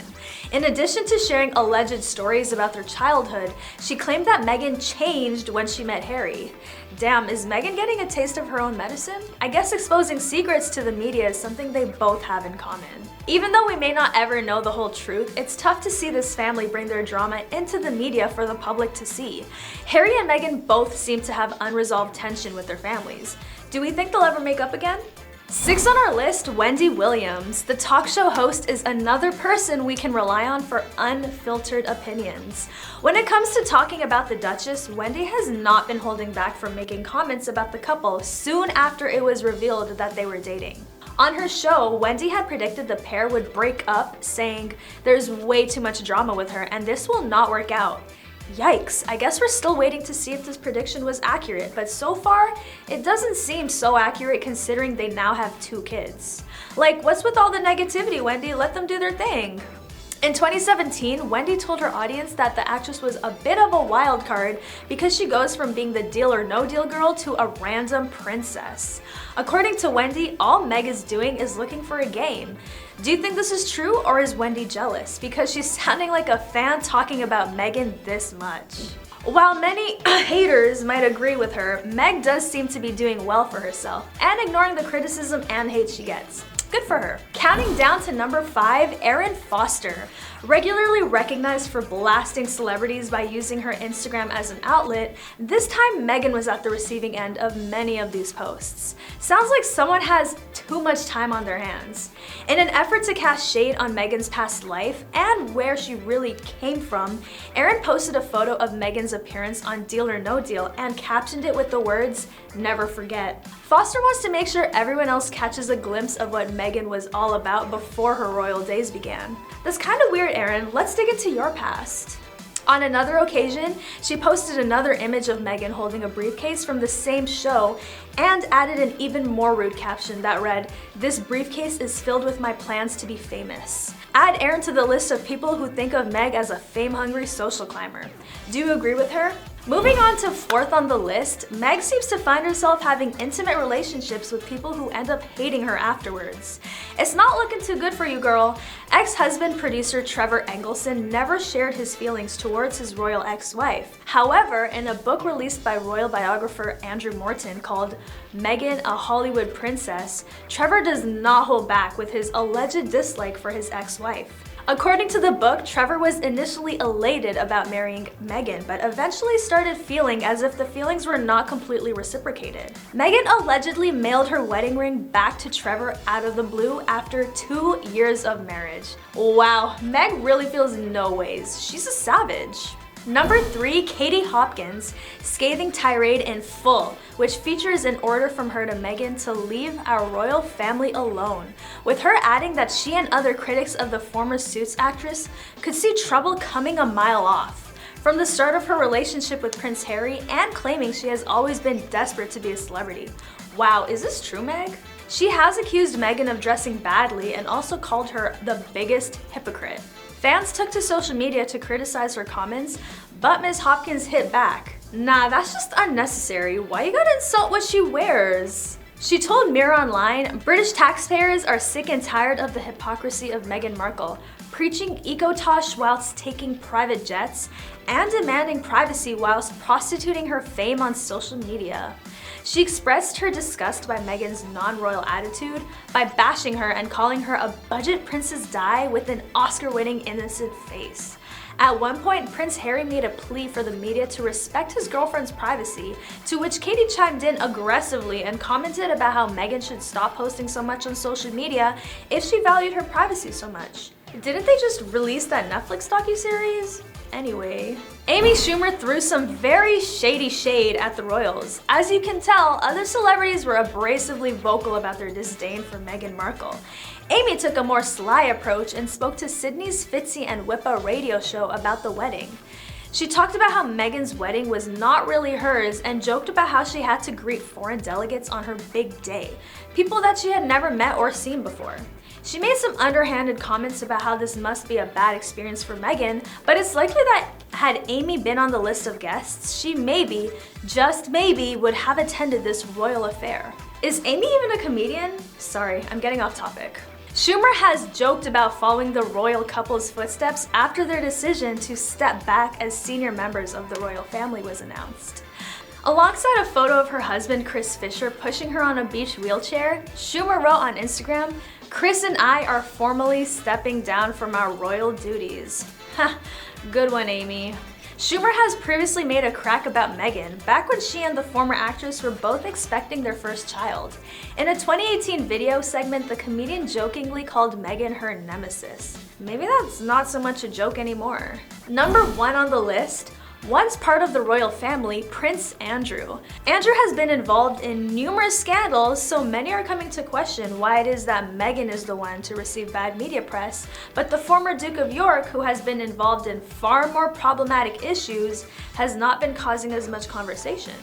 In addition to sharing alleged stories about their childhood, she claimed that Meghan changed when she met Harry. Damn, is Meghan getting a taste of her own medicine? I guess exposing secrets to the media is something they both have in common. Even though we may not ever know the whole truth, it's tough to see this family bring their drama into the media for the public to see. Harry and Meghan both seem to have unresolved tension with their families. Do we think they'll ever make up again? 6 on our list, Wendy Williams. The talk show host is another person we can rely on for unfiltered opinions. When it comes to talking about the Duchess, Wendy has not been holding back from making comments about the couple soon after it was revealed that they were dating. On her show, Wendy had predicted the pair would break up, saying, "There's way too much drama with her and this will not work out." Yikes, I guess we're still waiting to see if this prediction was accurate, but so far, it doesn't seem so accurate considering they now have 2 kids. Like, what's with all the negativity, Wendy? Let them do their thing. In 2017, Wendy told her audience that the actress was a bit of a wild card because she goes from being the deal or no deal girl to a random princess. According to Wendy, all Meg is doing is looking for a game. Do you think this is true, or is Wendy jealous? Because she's sounding like a fan talking about Meghan this much. While many haters might agree with her, Meg does seem to be doing well for herself and ignoring the criticism and hate she gets. Good for her. Counting down to number 5, Erin Foster. Regularly recognized for blasting celebrities by using her Instagram as an outlet, this time Meghan was at the receiving end of many of these posts. Sounds like someone has too much time on their hands. In an effort to cast shade on Meghan's past life and where she really came from, Erin posted a photo of Meghan's appearance on Deal or No Deal and captioned it with the words, "Never forget." Foster wants to make sure everyone else catches a glimpse of what Meghan was all about before her royal days began. That's kind of weird, Erin. Let's dig into your past. On another occasion, she posted another image of Meghan holding a briefcase from the same show and added an even more rude caption that read, "This briefcase is filled with my plans to be famous." Add Erin to the list of people who think of Meg as a fame-hungry social climber. Do you agree with her? Moving on to 4th on the list, Meg seems to find herself having intimate relationships with people who end up hating her afterwards. It's not looking too good for you, girl. Ex-husband producer Trevor Engelson never shared his feelings towards his royal ex-wife. However, in a book released by royal biographer Andrew Morton called Meghan, a Hollywood Princess, Trevor does not hold back with his alleged dislike for his ex-wife. According to the book, Trevor was initially elated about marrying Meghan, but eventually started feeling as if the feelings were not completely reciprocated. Meghan allegedly mailed her wedding ring back to Trevor out of the blue after 2 years of marriage. Wow, Meg really feels no ways. She's a savage. Number 3, Katie Hopkins, scathing tirade in full, which features an order from her to Meghan to leave our royal family alone, with her adding that she and other critics of the former Suits actress could see trouble coming a mile off. From the start of her relationship with Prince Harry and claiming she has always been desperate to be a celebrity. Wow, is this true, Meg? She has accused Meghan of dressing badly and also called her the biggest hypocrite. Fans took to social media to criticize her comments, but Ms. Hopkins hit back. Nah, that's just unnecessary. Why you gotta insult what she wears? She told Mirror Online, "British taxpayers are sick and tired of the hypocrisy of Meghan Markle, preaching ecotosh whilst taking private jets, and demanding privacy whilst prostituting her fame on social media." She expressed her disgust by Meghan's non-royal attitude by bashing her and calling her a budget Princess Di with an Oscar-winning innocent face. At one point, Prince Harry made a plea for the media to respect his girlfriend's privacy, to which Katie chimed in aggressively and commented about how Meghan should stop posting so much on social media if she valued her privacy so much. Didn't they just release that Netflix docu-series? Anyway, Amy Schumer threw some very shady shade at the royals. As you can tell, other celebrities were abrasively vocal about their disdain for Meghan Markle. Amy took a more sly approach and spoke to Sydney's Fitzy and Whippa radio show about the wedding. She talked about how Meghan's wedding was not really hers and joked about how she had to greet foreign delegates on her big day, people that she had never met or seen before. She made some underhanded comments about how this must be a bad experience for Meghan, but it's likely that had Amy been on the list of guests, she maybe, just maybe, would have attended this royal affair. Is Amy even a comedian? Sorry, I'm getting off topic. Schumer has joked about following the royal couple's footsteps after their decision to step back as senior members of the royal family was announced. Alongside a photo of her husband Chris Fisher pushing her on a beach wheelchair, Schumer wrote on Instagram, "Chris and I are formally stepping down from our royal duties." Ha, good one, Amy. Schumer has previously made a crack about Meghan, back when she and the former actress were both expecting their first child. In a 2018 video segment, the comedian jokingly called Meghan her nemesis. Maybe that's not so much a joke anymore. Number 1 on the list, once part of the royal family, Prince Andrew. Andrew has been involved in numerous scandals, so many are coming to question why it is that Meghan is the one to receive bad media press, but the former Duke of York, who has been involved in far more problematic issues, has not been causing as much conversation.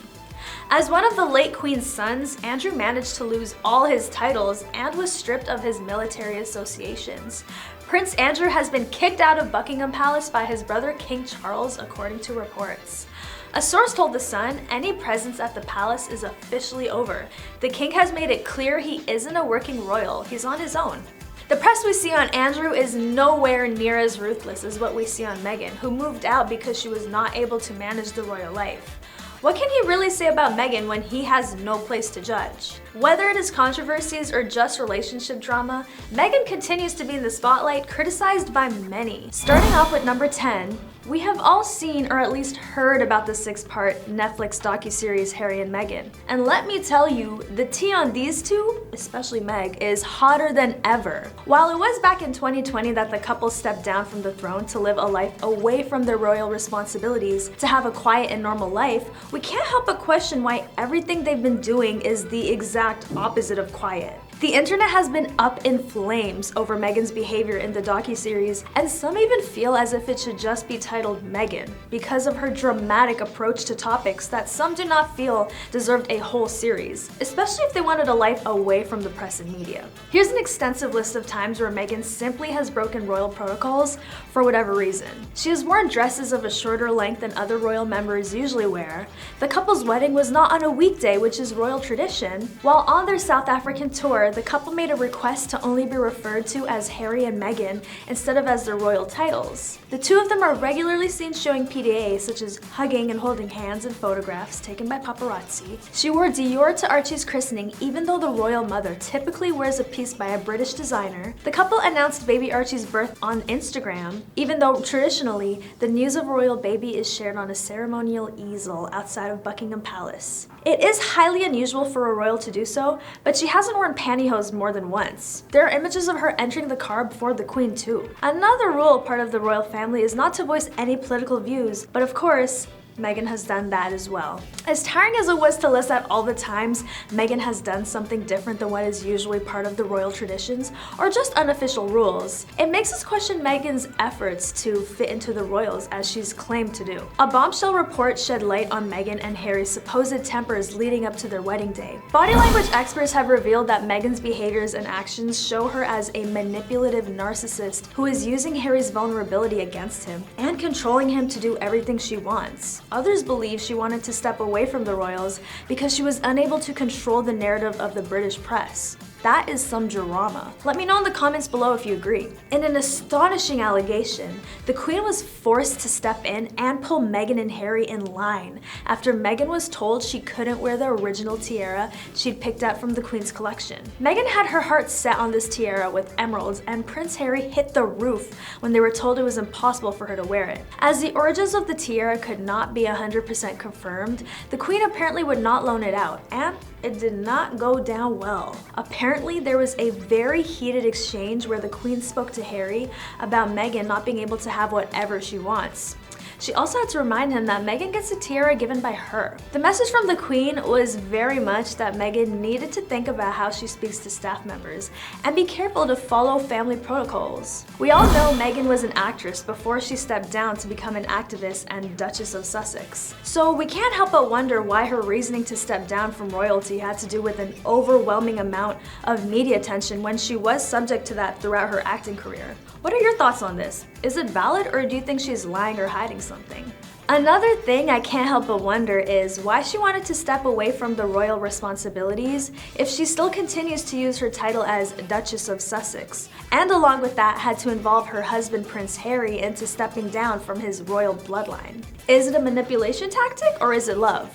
As one of the late Queen's sons, Andrew managed to lose all his titles and was stripped of his military associations. Prince Andrew has been kicked out of Buckingham Palace by his brother King Charles, according to reports. A source told The Sun, any presence at the palace is officially over. The king has made it clear he isn't a working royal, he's on his own. The press we see on Andrew is nowhere near as ruthless as what we see on Meghan, who moved out because she was not able to manage the royal life. What can he really say about Meghan when he has no place to judge? Whether it is controversies or just relationship drama, Meghan continues to be in the spotlight, criticized by many. Starting off with number 10, we have all seen or at least heard about the 6-part Netflix docu-series Harry and Meghan. And let me tell you, the tea on these two, especially Meg, is hotter than ever. While it was back in 2020 that the couple stepped down from the throne to live a life away from their royal responsibilities to have a quiet and normal life, we can't help but question why everything they've been doing is the exact opposite of quiet. The internet has been up in flames over Meghan's behavior in the docu-series, and some even feel as if it should just be titled Meghan because of her dramatic approach to topics that some do not feel deserved a whole series, especially if they wanted a life away from the press and media. Here's an extensive list of times where Meghan simply has broken royal protocols for whatever reason. She has worn dresses of a shorter length than other royal members usually wear. The couple's wedding was not on a weekday, which is royal tradition. While on their South African tour, the couple made a request to only be referred to as Harry and Meghan instead of as their royal titles. The two of them are regularly seen showing PDA, such as hugging and holding hands in photographs taken by paparazzi. She wore Dior to Archie's christening, even though the royal mother typically wears a piece by a British designer. The couple announced baby Archie's birth on Instagram, even though traditionally, the news of royal baby is shared on a ceremonial easel outside of Buckingham Palace. It is highly unusual for a royal to do so, but she hasn't worn pantyhose more than once. There are images of her entering the car before the Queen too. Another rule part of the royal family is not to voice any political views, but of course, Meghan has done that as well. As tiring as it was to list out all the times Meghan has done something different than what is usually part of the royal traditions or just unofficial rules, it makes us question Meghan's efforts to fit into the royals as she's claimed to do. A bombshell report shed light on Meghan and Harry's supposed tempers leading up to their wedding day. Body language experts have revealed that Meghan's behaviors and actions show her as a manipulative narcissist who is using Harry's vulnerability against him and controlling him to do everything she wants. Others believe she wanted to step away from the royals because she was unable to control the narrative of the British press. That is some drama. Let me know in the comments below if you agree. In an astonishing allegation, the Queen was forced to step in and pull Meghan and Harry in line after Meghan was told she couldn't wear the original tiara she'd picked out from the Queen's collection. Meghan had her heart set on this tiara with emeralds, and Prince Harry hit the roof when they were told it was impossible for her to wear it. As the origins of the tiara could not be 100% confirmed, the Queen apparently would not loan it out, and it did not go down well. Apparently, there was a very heated exchange where the Queen spoke to Harry about Meghan not being able to have whatever she wants. She also had to remind him that Meghan gets a tiara given by her. The message from the Queen was very much that Meghan needed to think about how she speaks to staff members and be careful to follow family protocols. We all know Meghan was an actress before she stepped down to become an activist and Duchess of Sussex. So we can't help but wonder why her reasoning to step down from royalty had to do with an overwhelming amount of media attention when she was subject to that throughout her acting career. What are your thoughts on this? Is it valid, or do you think she's lying or hiding something? Another thing I can't help but wonder is why she wanted to step away from the royal responsibilities if she still continues to use her title as Duchess of Sussex, and along with that had to involve her husband Prince Harry into stepping down from his royal bloodline. Is it a manipulation tactic, or is it love?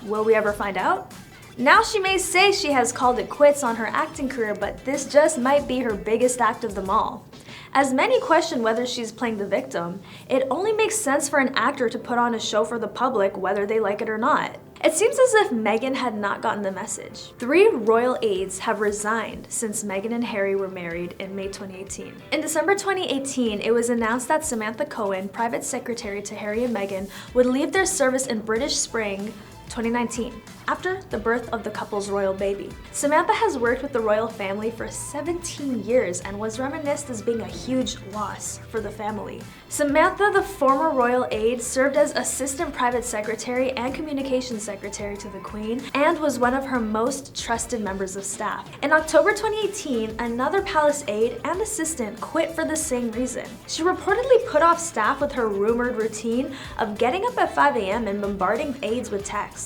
Will we ever find out? Now she may say she has called it quits on her acting career, but this just might be her biggest act of them all. As many question whether she's playing the victim, it only makes sense for an actor to put on a show for the public whether they like it or not. It seems as if Meghan had not gotten the message. 3 royal aides have resigned since Meghan and Harry were married in May 2018. In December 2018, it was announced that Samantha Cohen, private secretary to Harry and Meghan, would leave their service in British Spring 2019, after the birth of the couple's royal baby. Samantha has worked with the royal family for 17 years and was reminisced as being a huge loss for the family. Samantha, the former royal aide, served as assistant private secretary and communications secretary to the Queen and was one of her most trusted members of staff. In October 2018, another palace aide and assistant quit for the same reason. She reportedly put off staff with her rumored routine of getting up at 5 a.m. and bombarding aides with texts,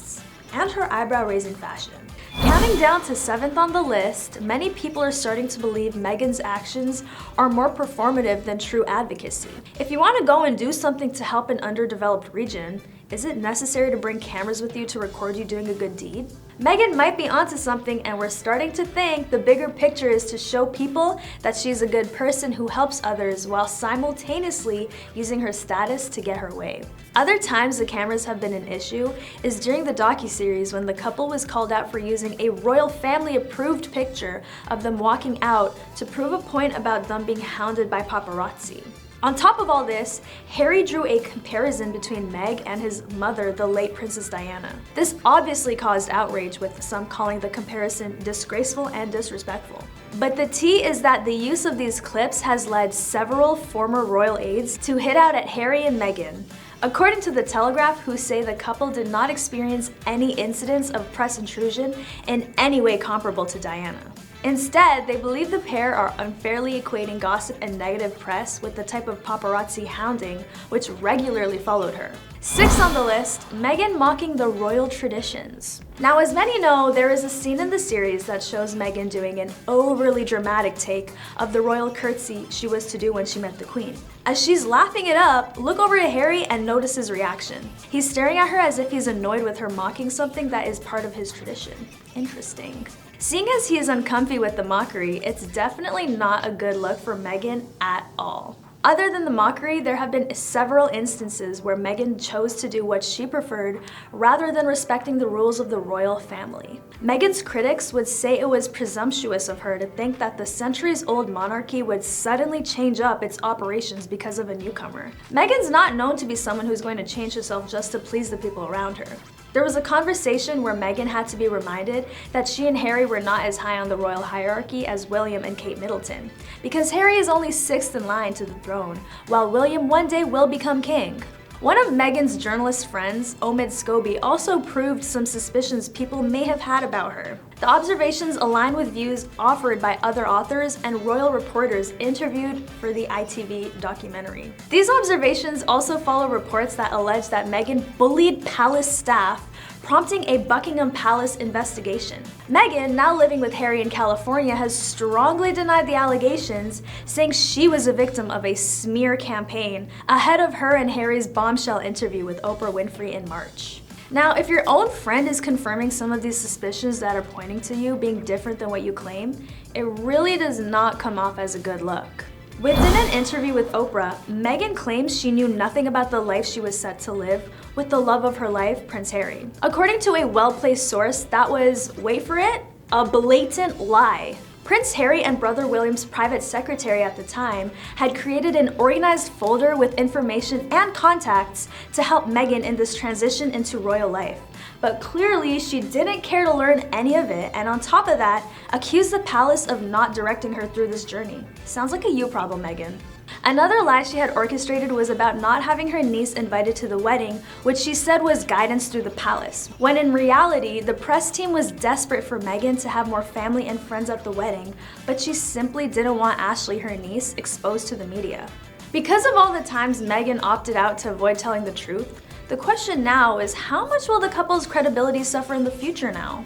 and her eyebrow-raising fashion. Counting down to 7th on the list, many people are starting to believe Meghan's actions are more performative than true advocacy. If you want to go and do something to help an underdeveloped region, Is it necessary to bring cameras with you to record you doing a good deed? Meghan might be onto something, and we're starting to think the bigger picture is to show people that she's a good person who helps others while simultaneously using her status to get her way. Other times the cameras have been an issue is during the docu-series when the couple was called out for using a royal family approved picture of them walking out to prove a point about them being hounded by paparazzi. On top of all this, Harry drew a comparison between Meg and his mother, the late Princess Diana. This obviously caused outrage, with some calling the comparison disgraceful and disrespectful. But the tea is that the use of these clips has led several former royal aides to hit out at Harry and Meghan. According to The Telegraph, who say the couple did not experience any incidents of press intrusion in any way comparable to Diana. Instead, they believe the pair are unfairly equating gossip and negative press with the type of paparazzi hounding which regularly followed her. 6th on the list, Meghan mocking the royal traditions. Now, as many know, there is a scene in the series that shows Meghan doing an overly dramatic take of the royal curtsy she was to do when she met the Queen. As she's laughing it up, look over to Harry and notice his reaction. He's staring at her as if he's annoyed with her mocking something that is part of his tradition. Interesting. Seeing as he is uncomfy with the mockery, it's definitely not a good look for Meghan at all. Other than the mockery, there have been several instances where Meghan chose to do what she preferred rather than respecting the rules of the royal family. Meghan's critics would say it was presumptuous of her to think that the centuries-old monarchy would suddenly change up its operations because of a newcomer. Meghan's not known to be someone who's going to change herself just to please the people around her. There was a conversation where Meghan had to be reminded that she and Harry were not as high on the royal hierarchy as William and Kate Middleton, because Harry is only 6th in line to the throne, while William one day will become king. One of Meghan's journalist friends, Omid Scobie, also proved some suspicions people may have had about her. The observations align with views offered by other authors and royal reporters interviewed for the ITV documentary. These observations also follow reports that allege that Meghan bullied palace staff, prompting a Buckingham Palace investigation. Meghan, now living with Harry in California, has strongly denied the allegations, saying she was a victim of a smear campaign ahead of her and Harry's bombshell interview with Oprah Winfrey in March. Now, if your own friend is confirming some of these suspicions that are pointing to you being different than what you claim, it really does not come off as a good look. Within an interview with Oprah, Meghan claims she knew nothing about the life she was set to live with the love of her life, Prince Harry. According to a well-placed source, that was, wait for it, a blatant lie. Prince Harry and brother William's private secretary at the time had created an organized folder with information and contacts to help Meghan in this transition into royal life. But clearly she didn't care to learn any of it, and on top of that, accused the palace of not directing her through this journey. Sounds like a you problem, Meghan. Another lie she had orchestrated was about not having her niece invited to the wedding, which she said was guidance through the palace, when in reality, the press team was desperate for Meghan to have more family and friends at the wedding, but she simply didn't want Ashley, her niece, exposed to the media. Because of all the times Meghan opted out to avoid telling the truth, the question now is how much will the couple's credibility suffer in the future now?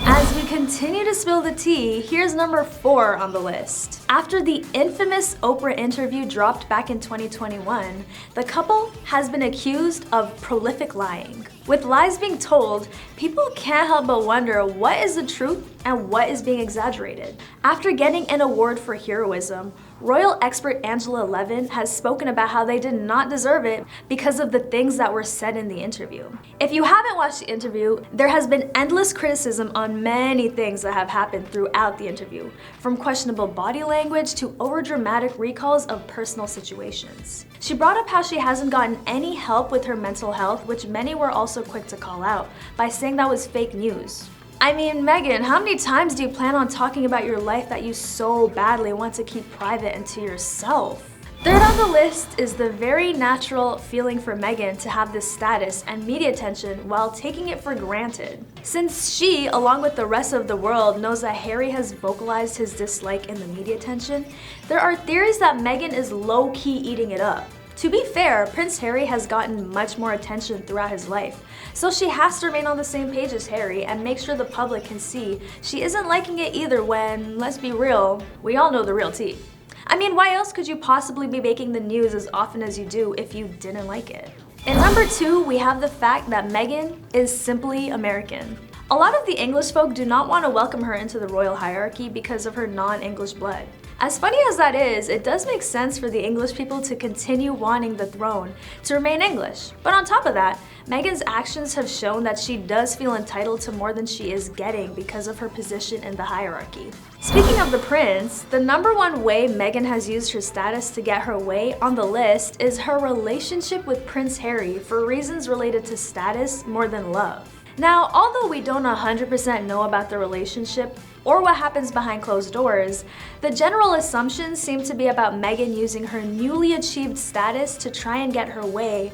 As we continue to spill the tea, here's number 4 on the list. After the infamous Oprah interview dropped back in 2021, the couple has been accused of prolific lying. With lies being told, people can't help but wonder what is the truth and what is being exaggerated. After getting an award for heroism, royal expert Angela Levin has spoken about how they did not deserve it because of the things that were said in the interview. If you haven't watched the interview, there has been endless criticism on many things that have happened throughout the interview, from questionable body language to overdramatic recalls of personal situations. She brought up how she hasn't gotten any help with her mental health, which many were also quick to call out by saying that was fake news. I mean, Meghan, how many times do you plan on talking about your life that you so badly want to keep private and to yourself? Third on the list is the very natural feeling for Meghan to have this status and media attention while taking it for granted. Since she, along with the rest of the world, knows that Harry has vocalized his dislike in the media attention, there are theories that Meghan is low-key eating it up. To be fair, Prince Harry has gotten much more attention throughout his life, so she has to remain on the same page as Harry and make sure the public can see she isn't liking it either when, let's be real, we all know the real tea. I mean, why else could you possibly be making the news as often as you do if you didn't like it? In number 2, we have the fact that Meghan is simply American. A lot of the English folk do not want to welcome her into the royal hierarchy because of her non-English blood. As funny as that is, it does make sense for the English people to continue wanting the throne to remain English. But on top of that, Meghan's actions have shown that she does feel entitled to more than she is getting because of her position in the hierarchy. Speaking of the prince, the number one way Meghan has used her status to get her way on the list is her relationship with Prince Harry for reasons related to status more than love. Now, although we don't 100% know about the relationship or what happens behind closed doors, the general assumptions seem to be about Meghan using her newly achieved status to try and get her way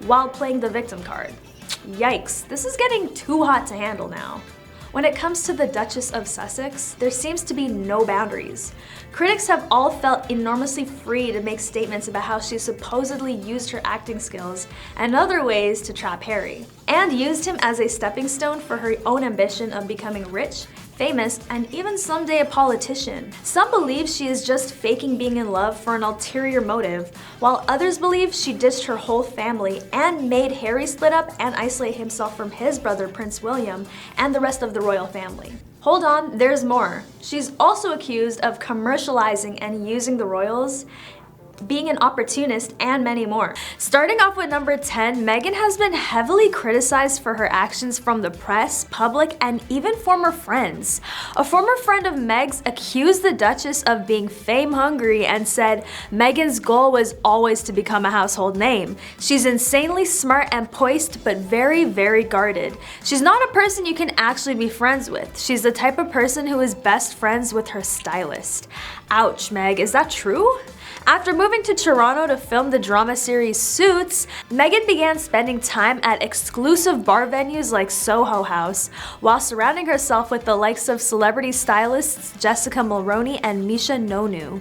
while playing the victim card. Yikes, this is getting too hot to handle now. When it comes to the Duchess of Sussex, there seems to be no boundaries. Critics have all felt enormously free to make statements about how she supposedly used her acting skills and other ways to trap Harry, and used him as a stepping stone for her own ambition of becoming rich, famous, and even someday a politician. Some believe she is just faking being in love for an ulterior motive, while others believe she ditched her whole family and made Harry split up and isolate himself from his brother Prince William and the rest of the royal family. Hold on, there's more. She's also accused of commercializing and using the royals, being an opportunist, and many more. Starting off with number 10, Meghan has been heavily criticized for her actions from the press, public, and even former friends. A former friend of Meg's accused the Duchess of being fame hungry and said Meghan's goal was always to become a household name. She's insanely smart and poised, but very, very guarded. She's not a person you can actually be friends with. She's the type of person who is best friends with her stylist. Ouch, Meg, is that true? After moving to Toronto to film the drama series Suits, Meghan began spending time at exclusive bar venues like Soho House, while surrounding herself with the likes of celebrity stylists Jessica Mulroney and Misha Nonu.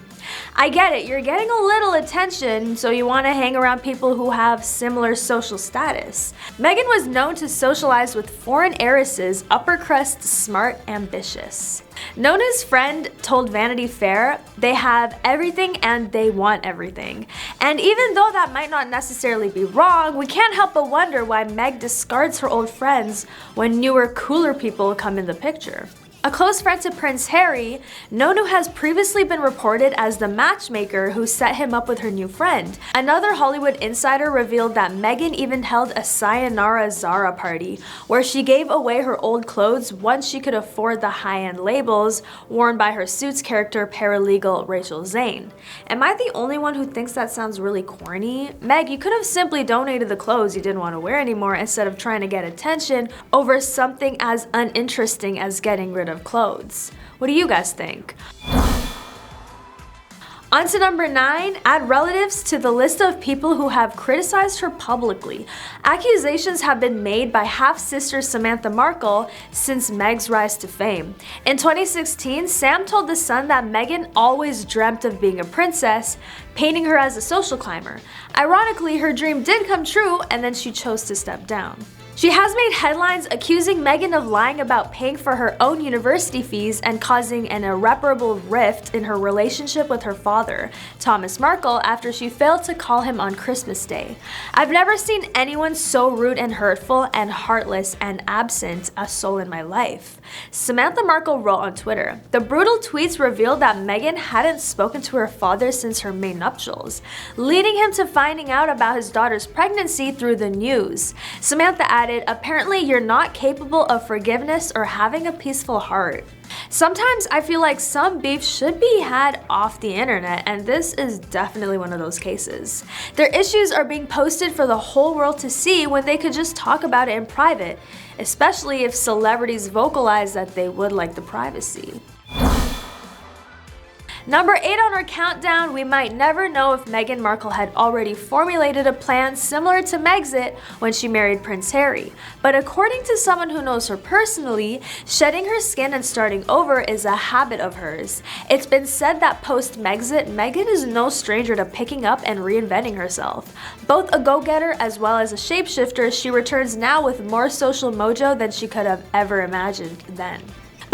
I get it, you're getting a little attention, so you want to hang around people who have similar social status. Meghan was known to socialize with foreign heiresses, upper crust, smart, ambitious. Nona's friend told Vanity Fair they have everything and they want everything. And even though that might not necessarily be wrong, we can't help but wonder why Meg discards her old friends when newer, cooler people come in the picture. A close friend to Prince Harry, Nonu has previously been reported as the matchmaker who set him up with her new friend. Another Hollywood insider revealed that Meghan even held a Sayonara Zara party, where she gave away her old clothes once she could afford the high-end labels worn by her Suits character paralegal Rachel Zane. Am I the only one who thinks that sounds really corny? Meg, you could have simply donated the clothes you didn't want to wear anymore instead of trying to get attention over something as uninteresting as getting rid of clothes. What do you guys think? On to number 9, add relatives to the list of people who have criticized her publicly. Accusations have been made by half-sister Samantha Markle since Meg's rise to fame. In 2016, Sam told The Sun that Meghan always dreamt of being a princess, painting her as a social climber. Ironically, her dream did come true, and then she chose to step down. She has made headlines accusing Meghan of lying about paying for her own university fees and causing an irreparable rift in her relationship with her father, Thomas Markle, after she failed to call him on Christmas Day. I've never seen anyone so rude and hurtful and heartless and absent a soul in my life. Samantha Markle wrote on Twitter, "The brutal tweets revealed that Meghan hadn't spoken to her father since her May nuptials, leading him to finding out about his daughter's pregnancy through the news." Samantha added, "Apparently you're not capable of forgiveness or having a peaceful heart." Sometimes I feel like some beef should be had off the internet, and this is definitely one of those cases. Their issues are being posted for the whole world to see when they could just talk about it in private, especially if celebrities vocalize that they would like the privacy. Number 8 on our countdown, we might never know if Meghan Markle had already formulated a plan similar to Megxit when she married Prince Harry. But according to someone who knows her personally, shedding her skin and starting over is a habit of hers. It's been said that post-Megxit, Meghan is no stranger to picking up and reinventing herself. Both a go-getter as well as a shapeshifter, she returns now with more social mojo than she could have ever imagined then.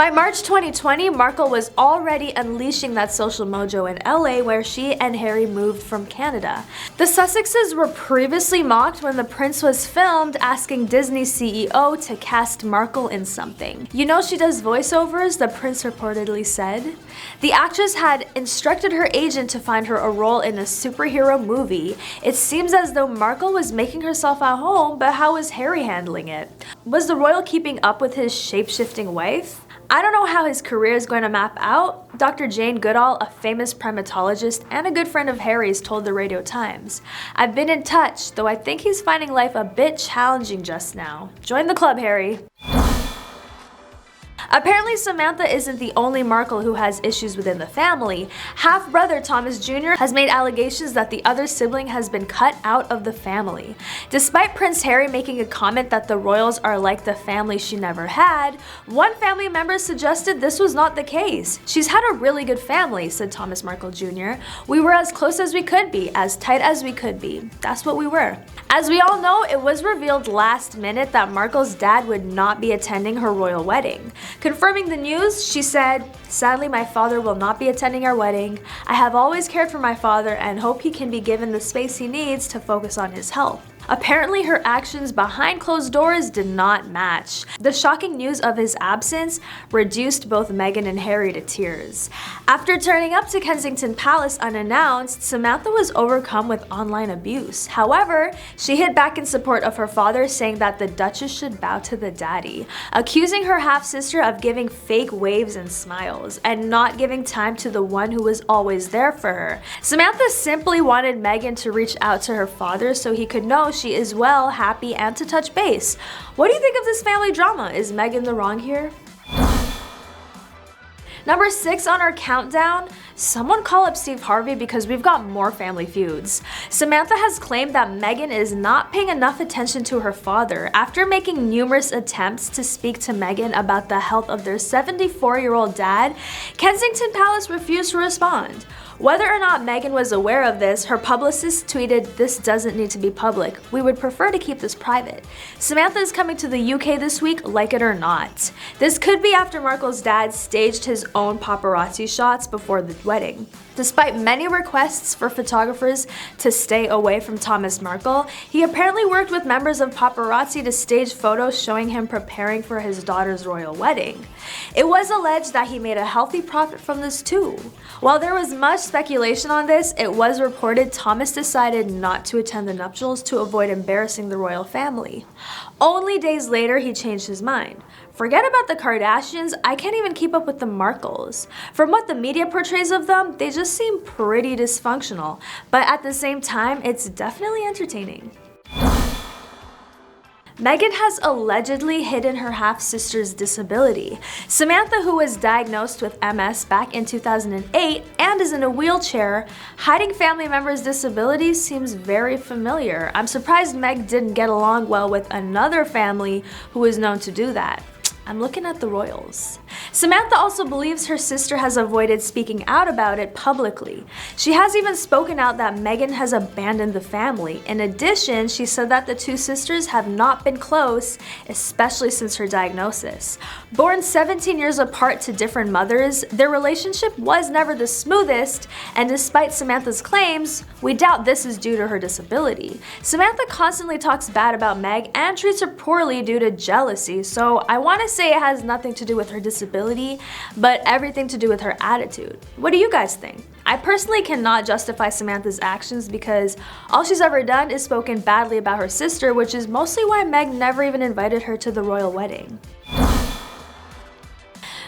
By March 2020, Markle was already unleashing that social mojo in LA, where she and Harry moved from Canada. The Sussexes were previously mocked when the prince was filmed asking Disney CEO to cast Markle in something. "You know she does voiceovers," the prince reportedly said. The actress had instructed her agent to find her a role in a superhero movie. It seems as though Markle was making herself at home, but how was Harry handling it? Was the royal keeping up with his shape-shifting wife? I don't know how his career is going to map out. Dr. Jane Goodall, a famous primatologist and a good friend of Harry's, told the Radio Times, "I've been in touch, though I think he's finding life a bit challenging just now. Join the club, Harry." Apparently, Samantha isn't the only Markle who has issues within the family. Half-brother Thomas Jr. has made allegations that the other sibling has been cut out of the family. Despite Prince Harry making a comment that the royals are like the family she never had, one family member suggested this was not the case. "She's had a really good family," said Thomas Markle Jr. "We were as close as we could be, as tight as we could be. That's what we were." As we all know, it was revealed last minute that Markle's dad would not be attending her royal wedding. Confirming the news, she said, "Sadly, my father will not be attending our wedding. I have always cared for my father and hope he can be given the space he needs to focus on his health." Apparently, her actions behind closed doors did not match. The shocking news of his absence reduced both Meghan and Harry to tears. After turning up to Kensington Palace unannounced, Samantha was overcome with online abuse. However, she hit back in support of her father, saying that the Duchess should bow to the daddy, accusing her half-sister of giving fake waves and smiles, and not giving time to the one who was always there for her. Samantha simply wanted Meghan to reach out to her father so he could know she is well, happy, and to touch base. What do you think of this family drama? Is Meghan the wrong here? Number 6 on our countdown, someone call up Steve Harvey because we've got more family feuds. Samantha has claimed that Meghan is not paying enough attention to her father after making numerous attempts to speak to Meghan about the health of their 74-year-old dad. Kensington Palace refused to respond. Whether or not Meghan was aware of this, her publicist tweeted, "This doesn't need to be public. We would prefer to keep this private." Samantha is coming to the UK this week, like it or not. This could be after Markle's dad staged his own paparazzi shots before the wedding. Despite many requests for photographers to stay away from Thomas Markle, he apparently worked with members of paparazzi to stage photos showing him preparing for his daughter's royal wedding. It was alleged that he made a healthy profit from this too. While there was much speculation on this, it was reported Thomas decided not to attend the nuptials to avoid embarrassing the royal family. Only days later, he changed his mind. Forget about the Kardashians, I can't even keep up with the Markles. From what the media portrays of them, they just seem pretty dysfunctional. But at the same time, it's definitely entertaining. Meghan has allegedly hidden her half-sister's disability. Samantha, who was diagnosed with MS back in 2008 and is in a wheelchair, hiding family members' disabilities seems very familiar. I'm surprised Meg didn't get along well with another family who is known to do that. I'm looking at the royals. Samantha also believes her sister has avoided speaking out about it publicly. She has even spoken out that Meghan has abandoned the family. In addition, she said that the two sisters have not been close, especially since her diagnosis. Born 17 years apart to different mothers, their relationship was never the smoothest, and despite Samantha's claims, we doubt this is due to her disability. Samantha constantly talks bad about Meg and treats her poorly due to jealousy, so I want to say it has nothing to do with her disability, but everything to do with her attitude. What do you guys think? I personally cannot justify Samantha's actions because all she's ever done is spoken badly about her sister, which is mostly why Meg never even invited her to the royal wedding.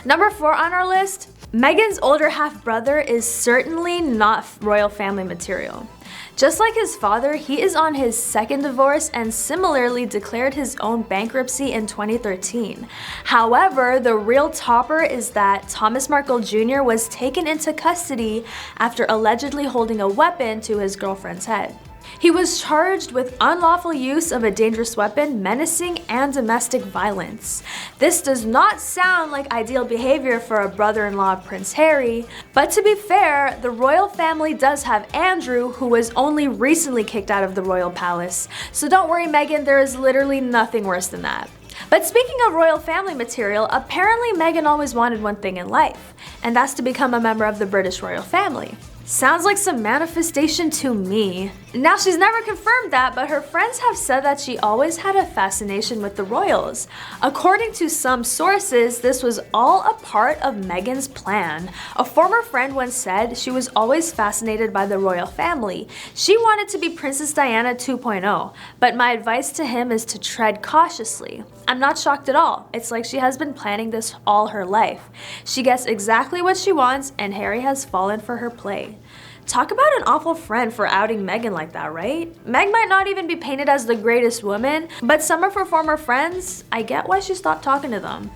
Number 4 on our list, Meghan's older half-brother is certainly not royal family material. Just like his father, he is on his second divorce and similarly declared his own bankruptcy in 2013. However, the real topper is that Thomas Markle Jr. was taken into custody after allegedly holding a weapon to his girlfriend's head. He was charged with unlawful use of a dangerous weapon, menacing, and domestic violence. This does not sound like ideal behavior for a brother-in-law of Prince Harry, but to be fair, the royal family does have Andrew, who was only recently kicked out of the royal palace. So don't worry, Meghan, there is literally nothing worse than that. But speaking of royal family material, apparently Meghan always wanted one thing in life, and that's to become a member of the British royal family. Sounds like some manifestation to me. Now, she's never confirmed that, but her friends have said that she always had a fascination with the royals. According to some sources, this was all a part of Meghan's plan. A former friend once said she was always fascinated by the royal family. She wanted to be Princess Diana 2.0, but my advice to him is to tread cautiously. I'm not shocked at all. It's like she has been planning this all her life. She gets exactly what she wants, and Harry has fallen for her play. Talk about an awful friend for outing Meghan like that, right? Meg might not even be painted as the greatest woman, but some of her former friends, I get why she stopped talking to them.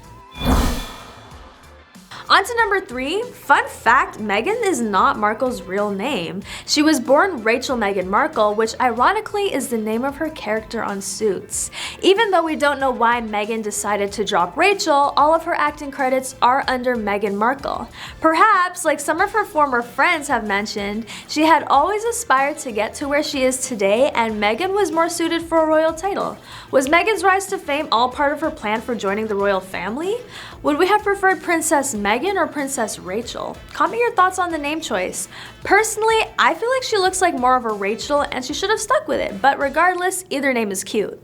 On to number 3. Fun fact, Meghan is not Markle's real name. She was born Rachel Meghan Markle, which ironically is the name of her character on Suits. Even though we don't know why Meghan decided to drop Rachel, all of her acting credits are under Meghan Markle. Perhaps, like some of her former friends have mentioned, she had always aspired to get to where she is today, and Meghan was more suited for a royal title. Was Meghan's rise to fame all part of her plan for joining the royal family? Would we have preferred Princess Meghan or Princess Rachel? Comment your thoughts on the name choice. Personally, I feel like she looks like more of a Rachel and she should have stuck with it, but regardless, either name is cute.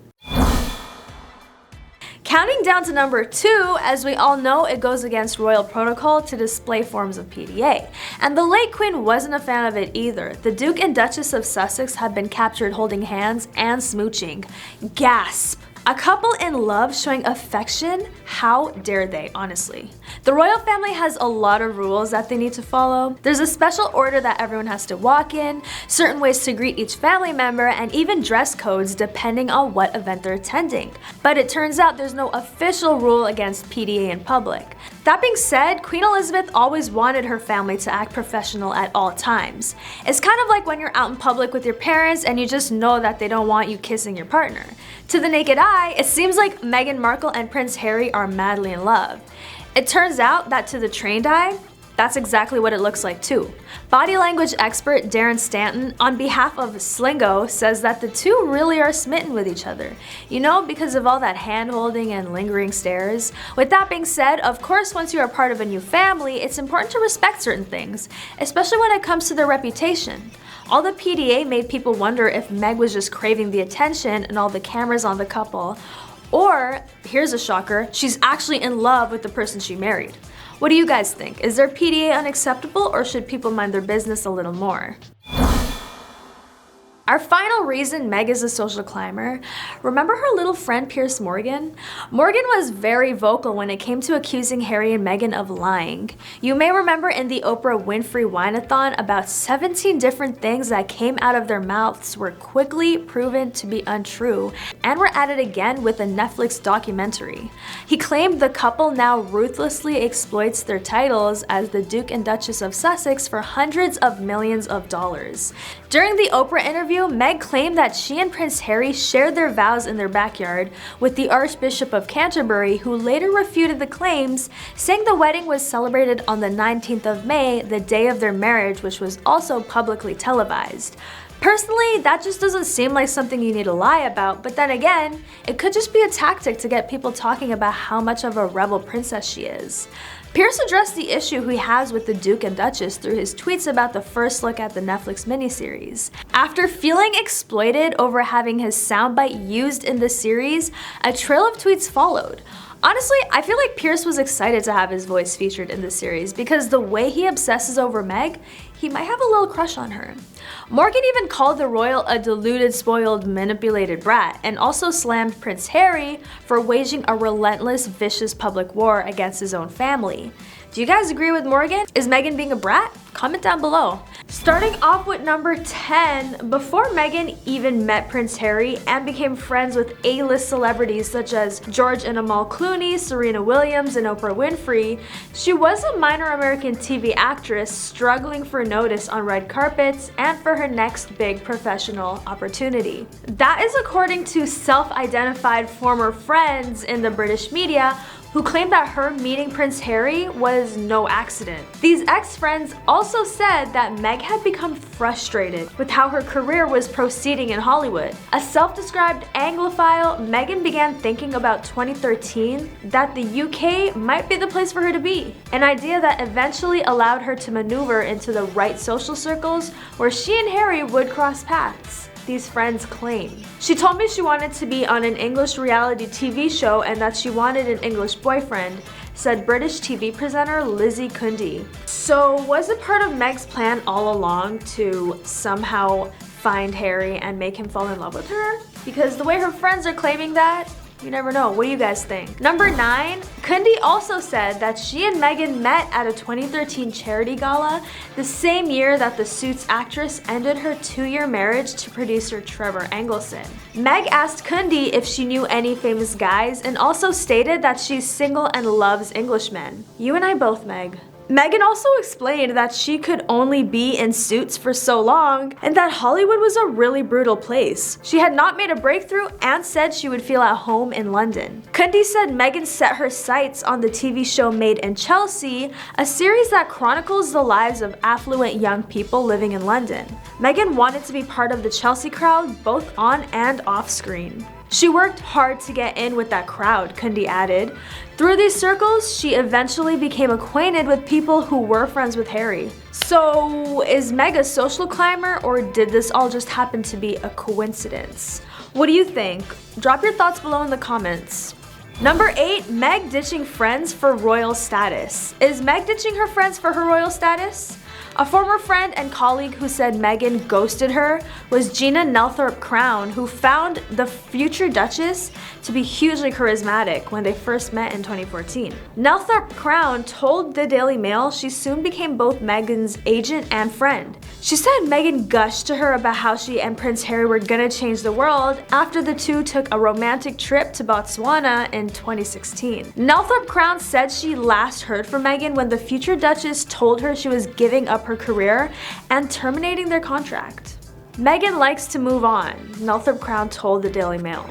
Counting down to number 2, as we all know, it goes against royal protocol to display forms of PDA. And the late Queen wasn't a fan of it either. The Duke and Duchess of Sussex have been captured holding hands and smooching. Gasp! A couple in love showing affection? How dare they, honestly. The royal family has a lot of rules that they need to follow. There's a special order that everyone has to walk in, certain ways to greet each family member, and even dress codes depending on what event they're attending. But it turns out there's no official rule against PDA in public. That being said, Queen Elizabeth always wanted her family to act professional at all times. It's kind of like when you're out in public with your parents and you just know that they don't want you kissing your partner. To the naked eye, it seems like Meghan Markle and Prince Harry are madly in love. It turns out that to the trained eye, that's exactly what it looks like too. Body language expert Darren Stanton, on behalf of Slingo, says that the two really are smitten with each other. You know, because of all that hand-holding and lingering stares. With that being said, of course, once you are part of a new family, it's important to respect certain things, especially when it comes to their reputation. All the PDA made people wonder if Meg was just craving the attention and all the cameras on the couple, or, here's a shocker, she's actually in love with the person she married. What do you guys think? Is their PDA unacceptable, or should people mind their business a little more? Our final reason Meg is a social climber, remember her little friend Piers Morgan? Morgan was very vocal when it came to accusing Harry and Meghan of lying. You may remember in the Oprah Winfrey Wine-a-thon, about 17 different things that came out of their mouths were quickly proven to be untrue, and were added again with a Netflix documentary. He claimed the couple now ruthlessly exploits their titles as the Duke and Duchess of Sussex for hundreds of millions of dollars. During the Oprah interview, Meg claimed that she and Prince Harry shared their vows in their backyard with the Archbishop of Canterbury, who later refuted the claims, saying the wedding was celebrated on the 19th of May, the day of their marriage, which was also publicly televised. Personally, that just doesn't seem like something you need to lie about, but then again, it could just be a tactic to get people talking about how much of a rebel princess she is. Piers addressed the issue he has with the Duke and Duchess through his tweets about the first look at the Netflix miniseries. After feeling exploited over having his soundbite used in the series, a trail of tweets followed. Honestly, I feel like Piers was excited to have his voice featured in the series because the way he obsesses over Meg, he might have a little crush on her. Morgan even called the royal a deluded, spoiled, manipulated brat, and also slammed Prince Harry for waging a relentless, vicious public war against his own family. Do you guys agree with Morgan? Is Meghan being a brat? Comment down below. Starting off with number 10, before Meghan even met Prince Harry and became friends with A-list celebrities such as George and Amal Clooney, Serena Williams, and Oprah Winfrey, she was a minor American TV actress struggling for notice on red carpets and for her next big professional opportunity. That is according to self-identified former friends in the British media, who claimed that her meeting Prince Harry was no accident. These ex-friends also said that Meg had become frustrated with how her career was proceeding in Hollywood. A self-described Anglophile, Meghan began thinking about 2013 that the UK might be the place for her to be, an idea that eventually allowed her to maneuver into the right social circles where she and Harry would cross paths. These friends claim. She told me she wanted to be on an English reality TV show and that she wanted an English boyfriend, said British TV presenter Lizzie Cundy. So was it part of Meg's plan all along to somehow find Harry and make him fall in love with her? Because the way her friends are claiming that, you never know. What do you guys think? Number 9, Cundy also said that she and Meghan met at a 2013 charity gala, the same year that the Suits actress ended her 2-year marriage to producer Trevor Engelson. Meg asked Cundy if she knew any famous guys and also stated that she's single and loves Englishmen. You and I both, Meg. Meghan also explained that she could only be in Suits for so long and that Hollywood was a really brutal place. She had not made a breakthrough and said she would feel at home in London. Cundy said Meghan set her sights on the TV show Made in Chelsea, a series that chronicles the lives of affluent young people living in London. Meghan wanted to be part of the Chelsea crowd both on and off screen. She worked hard to get in with that crowd, Cundy added. Through these circles, she eventually became acquainted with people who were friends with Harry. So, is Meg a social climber, or did this all just happen to be a coincidence? What do you think? Drop your thoughts below in the comments. Number 8, Meg ditching friends for royal status. Is Meg ditching her friends for her royal status? A former friend and colleague who said Meghan ghosted her was Gina Nelthorpe Crown, who found the future Duchess to be hugely charismatic when they first met in 2014. Nelthorpe Crown told the Daily Mail she soon became both Meghan's agent and friend. She said Meghan gushed to her about how she and Prince Harry were gonna change the world after the two took a romantic trip to Botswana in 2016. Nelthorpe Crown said she last heard from Meghan when the future Duchess told her she was giving up her career and terminating their contract. Meghan likes to move on, Nelthorpe Crown told the Daily Mail.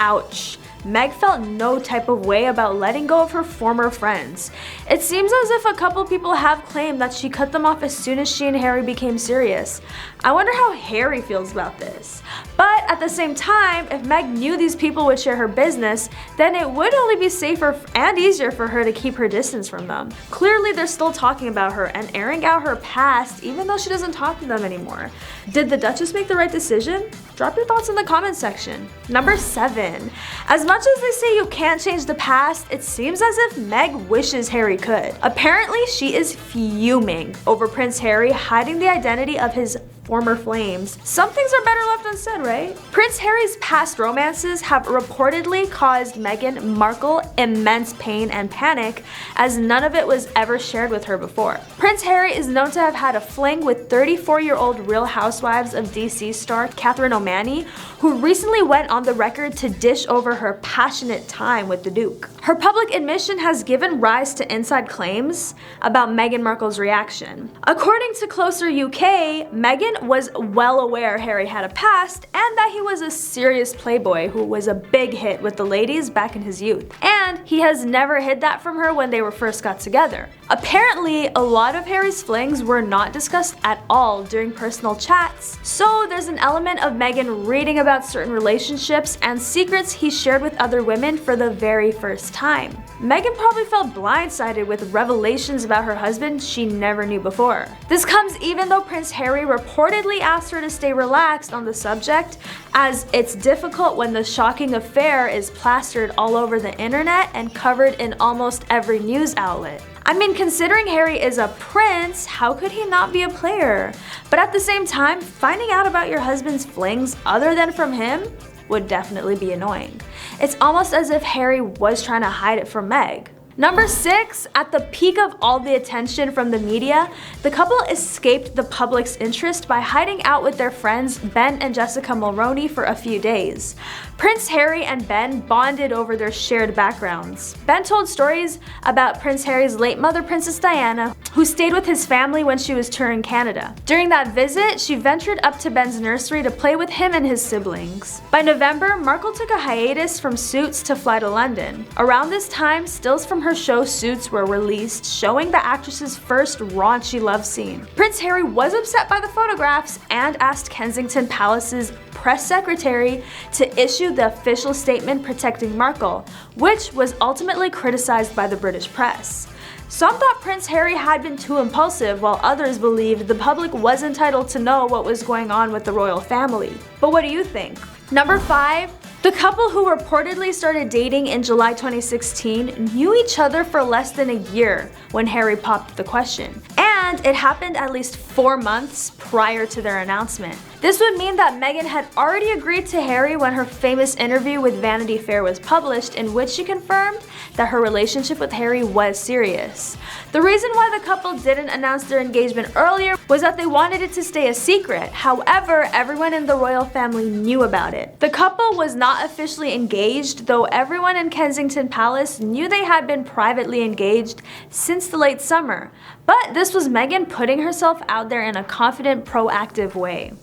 Ouch. Meg felt no type of way about letting go of her former friends. It seems as if a couple people have claimed that she cut them off as soon as she and Harry became serious. I wonder how Harry feels about this. But at the same time, if Meg knew these people would share her business, then it would only be safer and easier for her to keep her distance from them. Clearly, they're still talking about her and airing out her past even though she doesn't talk to them anymore. Did the Duchess make the right decision? Drop your thoughts in the comment section. Number 7. As much as they say you can't change the past, it seems as if Meg wishes Harry could. Apparently, she is fuming over Prince Harry hiding the identity of his former flames. Some things are better left unsaid, right? Prince Harry's past romances have reportedly caused Meghan Markle immense pain and panic, as none of it was ever shared with her before. Prince Harry is known to have had a fling with 34-year-old Real Housewives of DC star Catherine O'Mani, who recently went on the record to dish over her passionate time with the Duke. Her public admission has given rise to inside claims about Meghan Markle's reaction. According to Closer UK, Meghan was well aware Harry had a past and that he was a serious playboy who was a big hit with the ladies back in his youth. And he has never hid that from her when they were first got together. Apparently, a lot of Harry's flings were not discussed at all during personal chats, so there's an element of Meghan reading about certain relationships and secrets he shared with other women for the very first time. Meghan probably felt blindsided with revelations about her husband she never knew before. This comes even though Prince Harry reportedly asked her to stay relaxed on the subject, as it's difficult when the shocking affair is plastered all over the internet and covered in almost every news outlet. I mean, considering Harry is a prince, how could he not be a player? But at the same time, finding out about your husband's flings other than from him would definitely be annoying. It's almost as if Harry was trying to hide it from Meg. Number 6, at the peak of all the attention from the media, the couple escaped the public's interest by hiding out with their friends Ben and Jessica Mulroney for a few days. Prince Harry and Ben bonded over their shared backgrounds. Ben told stories about Prince Harry's late mother, Princess Diana, who stayed with his family when she was touring Canada. During that visit, she ventured up to Ben's nursery to play with him and his siblings. By November, Markle took a hiatus from Suits to fly to London. Around this time, stills from her show Suits were released, showing the actress's first raunchy love scene. Prince Harry was upset by the photographs and asked Kensington Palace's press secretary to issue the official statement protecting Markle, which was ultimately criticized by the British press. Some thought Prince Harry had been too impulsive, while others believed the public was entitled to know what was going on with the royal family. But what do you think? Number 5. The couple, who reportedly started dating in July 2016, knew each other for less than a year when Harry popped the question. And it happened at least 4 months prior to their announcement. This would mean that Meghan had already agreed to Harry when her famous interview with Vanity Fair was published, in which she confirmed that her relationship with Harry was serious. The reason why the couple didn't announce their engagement earlier was that they wanted it to stay a secret. However, everyone in the royal family knew about it. The couple was not officially engaged, though everyone in Kensington Palace knew they had been privately engaged since the late summer. But this was Meghan putting herself out there in a confident, proactive way.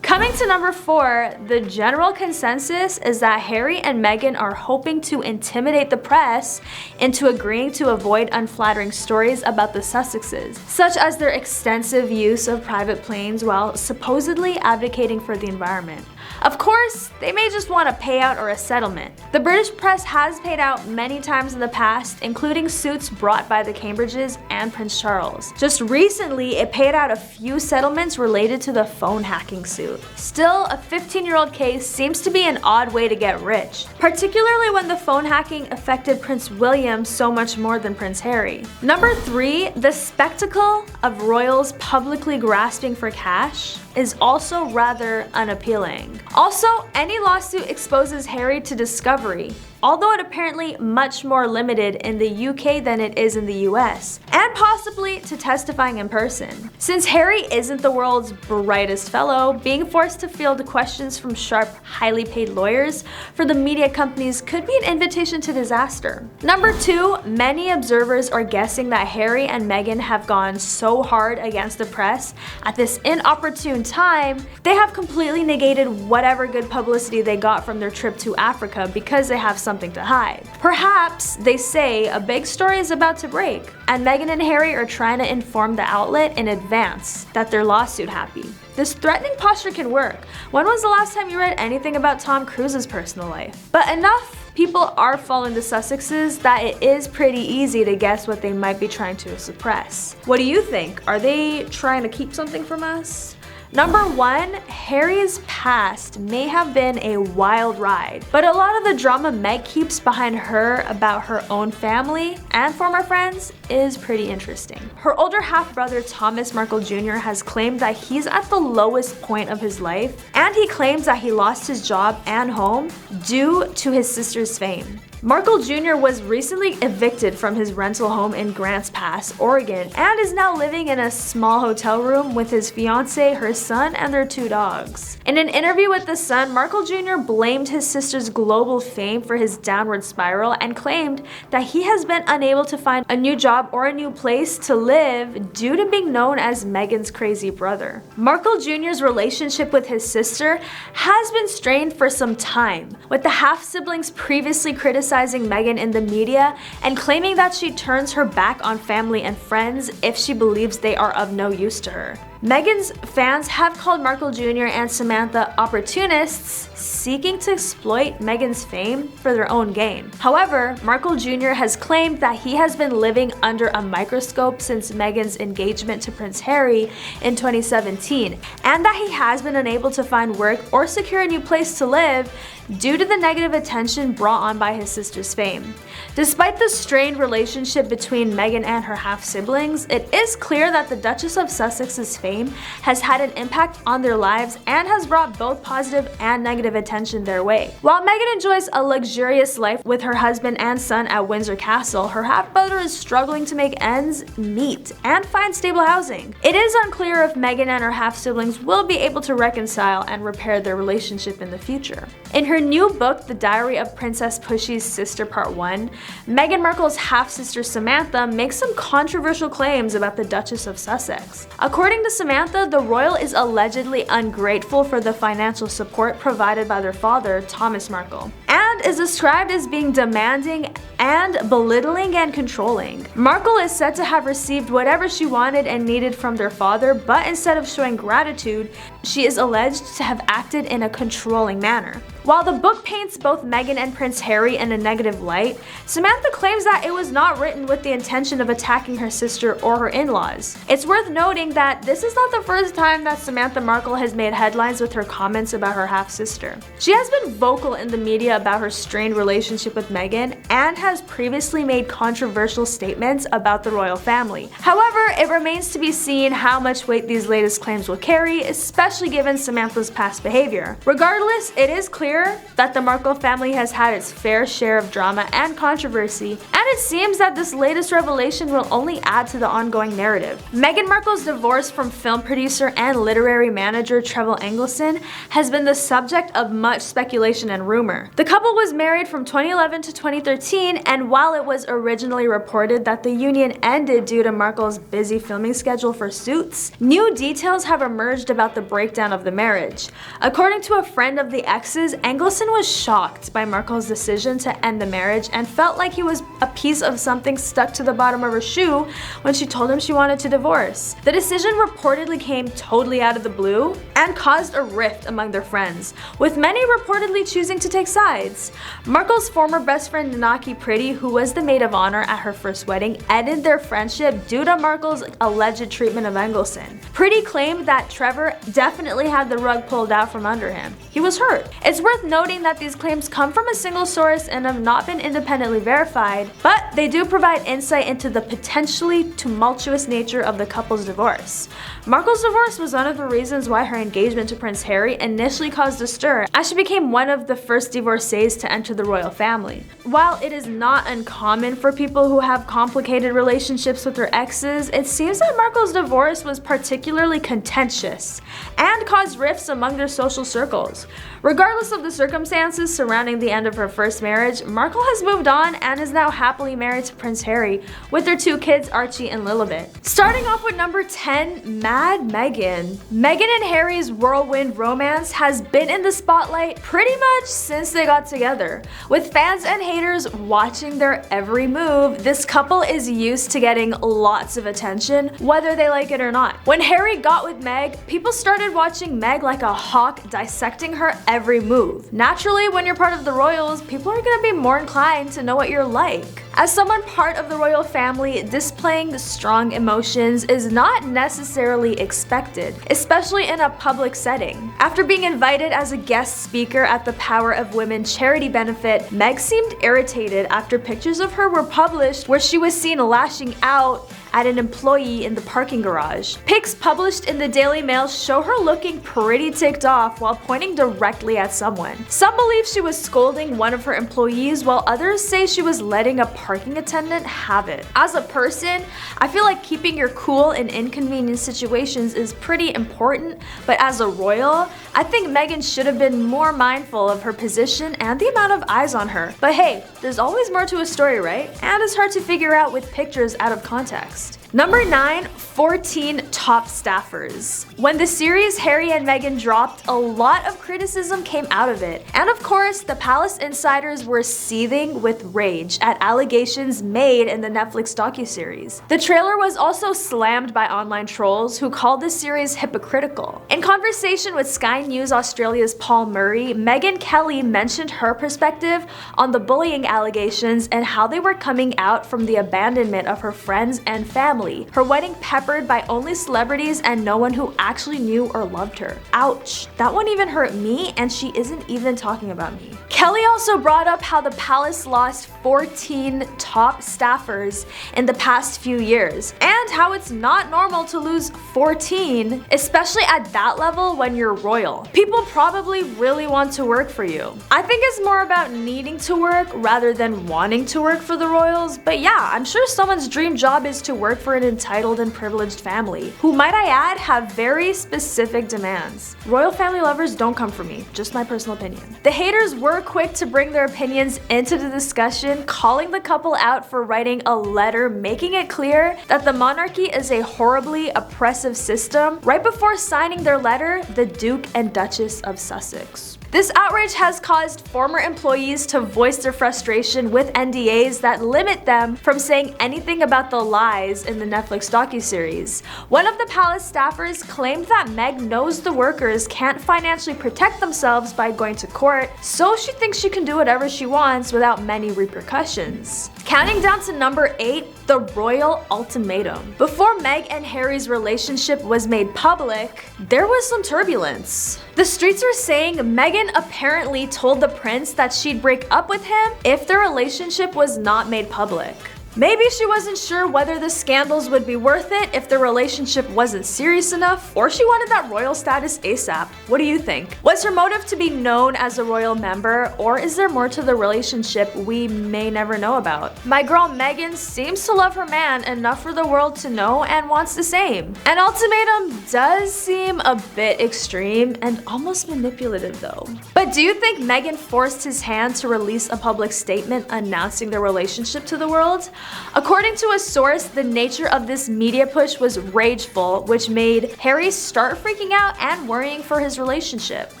Coming to number 4, the general consensus is that Harry and Meghan are hoping to intimidate the press into agreeing to avoid unflattering stories about the Sussexes, such as their extensive use of private planes while supposedly advocating for the environment. Of course, they may just want a payout or a settlement. The British press has paid out many times in the past, including suits brought by the Cambridges and Prince Charles. Just recently, it paid out a few settlements related to the phone hacking suit. Still, a 15-year-old case seems to be an odd way to get rich, particularly when the phone hacking affected Prince William so much more than Prince Harry. Number 3, the spectacle of royals publicly grasping for cash is also rather unappealing. Also, any lawsuit exposes Harry to discovery, although it apparently much more limited in the UK than it is in the US, and possibly to testifying in person. Since Harry isn't the world's brightest fellow, being forced to field questions from sharp, highly paid lawyers for the media companies could be an invitation to disaster. Number 2, many observers are guessing that Harry and Meghan have gone so hard against the press at this inopportune time, they have completely negated whatever good publicity they got from their trip to Africa because they have something to hide. Perhaps, they say, a big story is about to break, and Meghan and Harry are trying to inform the outlet in advance that they're lawsuit happy. This threatening posture can work. When was the last time you read anything about Tom Cruise's personal life? But enough people are following the Sussexes that it is pretty easy to guess what they might be trying to suppress. What do you think? Are they trying to keep something from us? Number 1, Harry's past may have been a wild ride, but a lot of the drama Meg keeps behind her about her own family and former friends is pretty interesting. Her older half-brother Thomas Markle Jr. has claimed that he's at the lowest point of his life, and he claims that he lost his job and home due to his sister's fame. Markle Jr. was recently evicted from his rental home in Grants Pass, Oregon, and is now living in a small hotel room with his fiancée, her son, and their 2 dogs. In an interview with The Sun, Markle Jr. blamed his sister's global fame for his downward spiral and claimed that he has been unable to find a new job or a new place to live due to being known as Meghan's crazy brother. Markle Jr.'s relationship with his sister has been strained for some time, with the half-siblings previously criticizing Meghan in the media and claiming that she turns her back on family and friends if she believes they are of no use to her. Meghan's fans have called Markle Jr. and Samantha opportunists, seeking to exploit Meghan's fame for their own gain. However, Markle Jr. has claimed that he has been living under a microscope since Meghan's engagement to Prince Harry in 2017, and that he has been unable to find work or secure a new place to live due to the negative attention brought on by his sister's fame. Despite the strained relationship between Meghan and her half-siblings, it is clear that the Duchess of Sussex's fame has had an impact on their lives and has brought both positive and negative attention their way. While Meghan enjoys a luxurious life with her husband and son at Windsor Castle, her half-brother is struggling to make ends meet and find stable housing. It is unclear if Meghan and her half-siblings will be able to reconcile and repair their relationship in the future. In her new book, The Diary of Princess Pushy's Sister Part 1, Meghan Markle's half-sister Samantha makes some controversial claims about the Duchess of Sussex. According to Samantha, the royal is allegedly ungrateful for the financial support provided by their father, Thomas Markle, and is described as being demanding and belittling and controlling. Markle is said to have received whatever she wanted and needed from their father, but instead of showing gratitude, she is alleged to have acted in a controlling manner. While the book paints both Meghan and Prince Harry in a negative light, Samantha claims that it was not written with the intention of attacking her sister or her in-laws. It's worth noting that this is not the first time that Samantha Markle has made headlines with her comments about her half-sister. She has been vocal in the media about her strained relationship with Meghan and has previously made controversial statements about the royal family. However, it remains to be seen how much weight these latest claims will carry, especially given Samantha's past behavior. Regardless, it is clear that the Markle family has had its fair share of drama and controversy, and it seems that this latest revelation will only add to the ongoing narrative. Meghan Markle's divorce from film producer and literary manager Trevor Engelson has been the subject of much speculation and rumor. The couple was married from 2011 to 2013, and while it was originally reported that the union ended due to Markle's busy filming schedule for Suits, new details have emerged about the breakdown of the marriage. According to a friend of the exes, Engelson was shocked by Markle's decision to end the marriage and felt like he was a piece of something stuck to the bottom of her shoe when she told him she wanted to divorce. The decision reportedly came totally out of the blue and caused a rift among their friends, with many reportedly choosing to take sides. Markle's former best friend Nanaki Pretty, who was the maid of honor at her first wedding, ended their friendship due to Markle's alleged treatment of Engelson. Pretty claimed that Trevor definitely had the rug pulled out from under him. He was hurt. It's worth noting that these claims come from a single source and have not been independently verified, but they do provide insight into the potentially tumultuous nature of the couple's divorce. Markle's divorce was one of the reasons why her engagement to Prince Harry initially caused a stir, as she became one of the first divorcees to enter the royal family. While it is not uncommon for people who have complicated relationships with their exes, it seems that Markle's divorce was particularly contentious and caused rifts among their social circles. Regardless of the circumstances surrounding the end of her first marriage, Markle has moved on and is now happily married to Prince Harry with their two kids, Archie and Lilibet. Starting off with number 10, Mad Meghan. Meghan and Harry's whirlwind romance has been in the spotlight pretty much since they got together. With fans and haters watching their every move, this couple is used to getting lots of attention, whether they like it or not. When Harry got with Meg, people started watching Meg like a hawk, dissecting her every move. Naturally, when you're part of the royals, people are gonna be more inclined to know what you're like. As someone part of the royal family, displaying strong emotions is not necessarily expected, especially in a public setting. After being invited as a guest speaker at the Power of Women charity benefit, Meg seemed irritated after pictures of her were published where she was seen lashing out at an employee in the parking garage. Pics published in the Daily Mail show her looking pretty ticked off while pointing directly at someone. Some believe she was scolding one of her employees, while others say she was letting a parking attendant have it. As a person, I feel like keeping your cool in inconvenient situations is pretty important, but as a royal, I think Meghan should have been more mindful of her position and the amount of eyes on her. But hey, there's always more to a story, right? And it's hard to figure out with pictures out of context. Number 9, 14 top staffers. When the series Harry and Meghan dropped, a lot of criticism came out of it. And of course, the palace insiders were seething with rage at allegations made in the Netflix docu-series. The trailer was also slammed by online trolls who called the series hypocritical. In conversation with Sky News Australia's Paul Murray, Megyn Kelly mentioned her perspective on the bullying allegations and how they were coming out from the abandonment of her friends and family family. Her wedding peppered by only celebrities and no one who actually knew or loved her. Ouch, that one even hurt me, and she isn't even talking about me. Kelly also brought up how the palace lost 14 top staffers in the past few years, and how it's not normal to lose 14, especially at that level when you're royal. People probably really want to work for you. I think it's more about needing to work rather than wanting to work for the royals, but yeah, I'm sure someone's dream job is to work for an entitled and privileged family, who, might I add, have very specific demands. Royal family lovers don't come for me, just my personal opinion. The haters were quick to bring their opinions into the discussion, calling the couple out for writing a letter making it clear that the monarchy is a horribly oppressive system. Right before signing their letter, the Duke and Duchess of Sussex. This outrage has caused former employees to voice their frustration with NDAs that limit them from saying anything about the lies in the Netflix docu-series. One of the palace staffers claimed that Meg knows the workers can't financially protect themselves by going to court, so she thinks she can do whatever she wants without many repercussions. Counting down to number 8, the royal ultimatum. Before Meg and Harry's relationship was made public, there was some turbulence. The streets are saying Meghan apparently told the prince that she'd break up with him if their relationship was not made public. Maybe she wasn't sure whether the scandals would be worth it if the relationship wasn't serious enough, or she wanted that royal status ASAP. What do you think? Was her motive to be known as a royal member, or is there more to the relationship we may never know about? My girl Meghan seems to love her man enough for the world to know and wants the same. An ultimatum does seem a bit extreme and almost manipulative though. But do you think Meghan forced his hand to release a public statement announcing their relationship to the world? According to a source, the nature of this media push was rageful, which made Harry start freaking out and worrying for his relationship.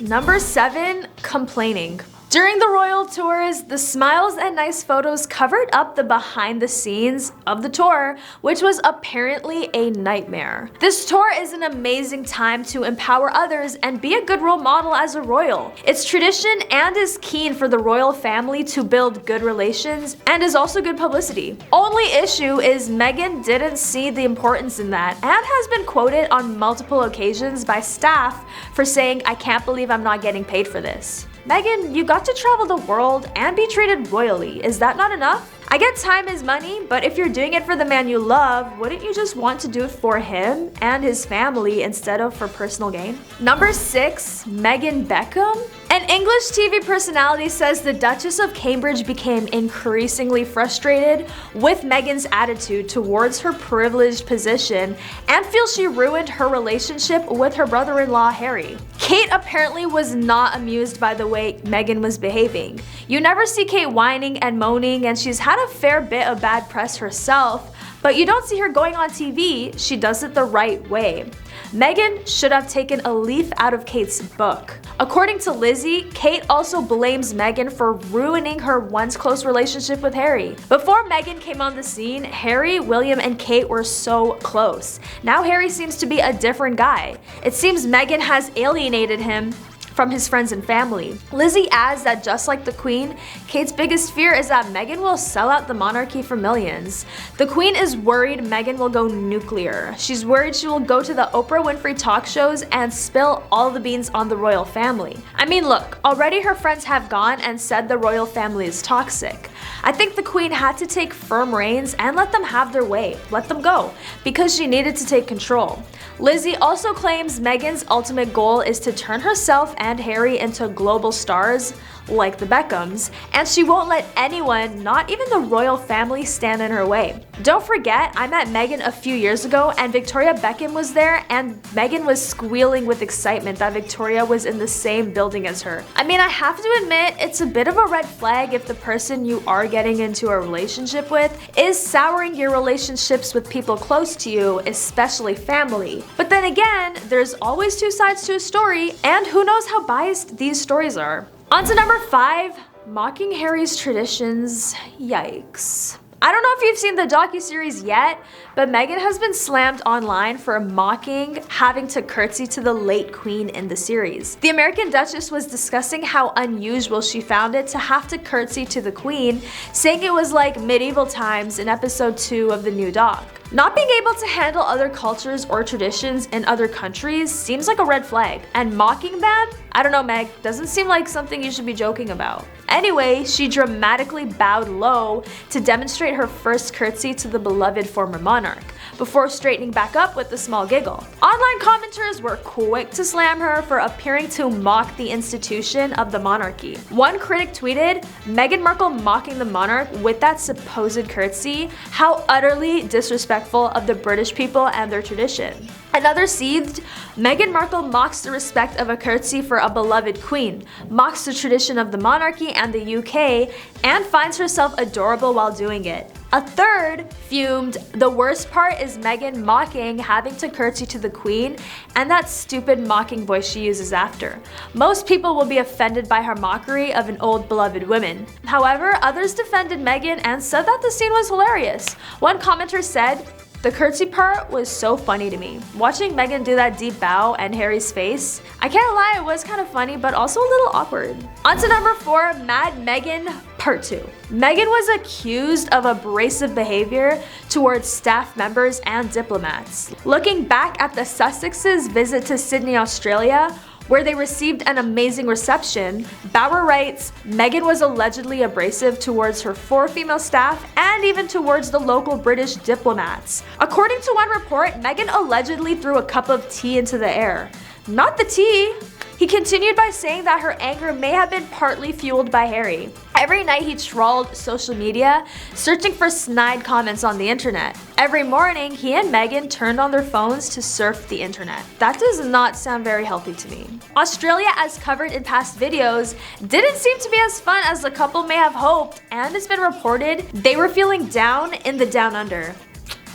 Number 7, complaining. During the royal tours, the smiles and nice photos covered up the behind the scenes of the tour, which was apparently a nightmare. This tour is an amazing time to empower others and be a good role model as a royal. It's tradition and is keen for the royal family to build good relations and is also good publicity. Only issue is Meghan didn't see the importance in that and has been quoted on multiple occasions by staff for saying, "I can't believe I'm not getting paid for this." Meghan, you got to travel the world and be treated royally. Is that not enough? I get time is money, but if you're doing it for the man you love, wouldn't you just want to do it for him and his family instead of for personal gain? Number 6, Meghan Beckham. An English TV personality says the Duchess of Cambridge became increasingly frustrated with Meghan's attitude towards her privileged position and feels she ruined her relationship with her brother-in-law Harry. Kate apparently was not amused by the way Meghan was behaving. You never see Kate whining and moaning, and she's had a fair bit of bad press herself, but you don't see her going on TV. She does it the right way. Meghan should have taken a leaf out of Kate's book. According to Lizzie, Kate also blames Meghan for ruining her once close relationship with Harry. Before Meghan came on the scene, Harry, William, and Kate were so close. Now Harry seems to be a different guy. It seems Meghan has alienated him from his friends and family. Lizzie adds that just like the Queen, Kate's biggest fear is that Meghan will sell out the monarchy for millions. The Queen is worried Meghan will go nuclear. She's worried she will go to the Oprah Winfrey talk shows and spill all the beans on the royal family. I mean, look, already her friends have gone and said the royal family is toxic. I think the Queen had to take firm reins and let them have their way, let them go, because she needed to take control. Lizzie also claims Meghan's ultimate goal is to turn herself and Harry into global stars like the Beckhams, and she won't let anyone, not even the royal family, stand in her way. Don't forget, I met Meghan a few years ago and Victoria Beckham was there, and Meghan was squealing with excitement that Victoria was in the same building as her. I mean, I have to admit, it's a bit of a red flag if the person you are getting into a relationship with is souring your relationships with people close to you, especially family. But then again, there's always two sides to a story, and who knows how biased these stories are. On to number 5, mocking Harry's traditions. Yikes. I don't know if you've seen the docu-series yet, but Meghan has been slammed online for mocking having to curtsy to the late Queen in the series. The American Duchess was discussing how unusual she found it to have to curtsy to the Queen, saying it was like medieval times in episode 2 of the new doc. Not being able to handle other cultures or traditions in other countries seems like a red flag, and mocking them? I don't know, Meg, doesn't seem like something you should be joking about. Anyway, she dramatically bowed low to demonstrate her first curtsy to the beloved former monarch, before straightening back up with a small giggle. Online commenters were quick to slam her for appearing to mock the institution of the monarchy. One critic tweeted, "Meghan Markle mocking the monarch with that supposed curtsy? How utterly disrespectful of the British people and their tradition." Another seethed, "Meghan Markle mocks the respect of a curtsy for a beloved queen, mocks the tradition of the monarchy and the UK, and finds herself adorable while doing it." A third fumed, "The worst part is Meghan mocking having to curtsy to the queen and that stupid mocking voice she uses after. Most people will be offended by her mockery of an old beloved woman." However, others defended Meghan and said that the scene was hilarious. One commenter said, "The curtsy part was so funny to me. Watching Meghan do that deep bow and Harry's face, I can't lie, it was kind of funny but also a little awkward." On to number 4, Mad Meghan Part 2. Meghan was accused of abrasive behavior towards staff members and diplomats. Looking back at the Sussexes' visit to Sydney, Australia, where they received an amazing reception, Bauer writes, "Meghan was allegedly abrasive towards her 4 female staff and even towards the local British diplomats." According to one report, Meghan allegedly threw a cup of tea into the air. Not the tea! He continued by saying that her anger may have been partly fueled by Harry. Every night he trawled social media, searching for snide comments on the internet. Every morning, he and Meghan turned on their phones to surf the internet. That does not sound very healthy to me. Australia, as covered in past videos, didn't seem to be as fun as the couple may have hoped, and it's been reported they were feeling down in the down under.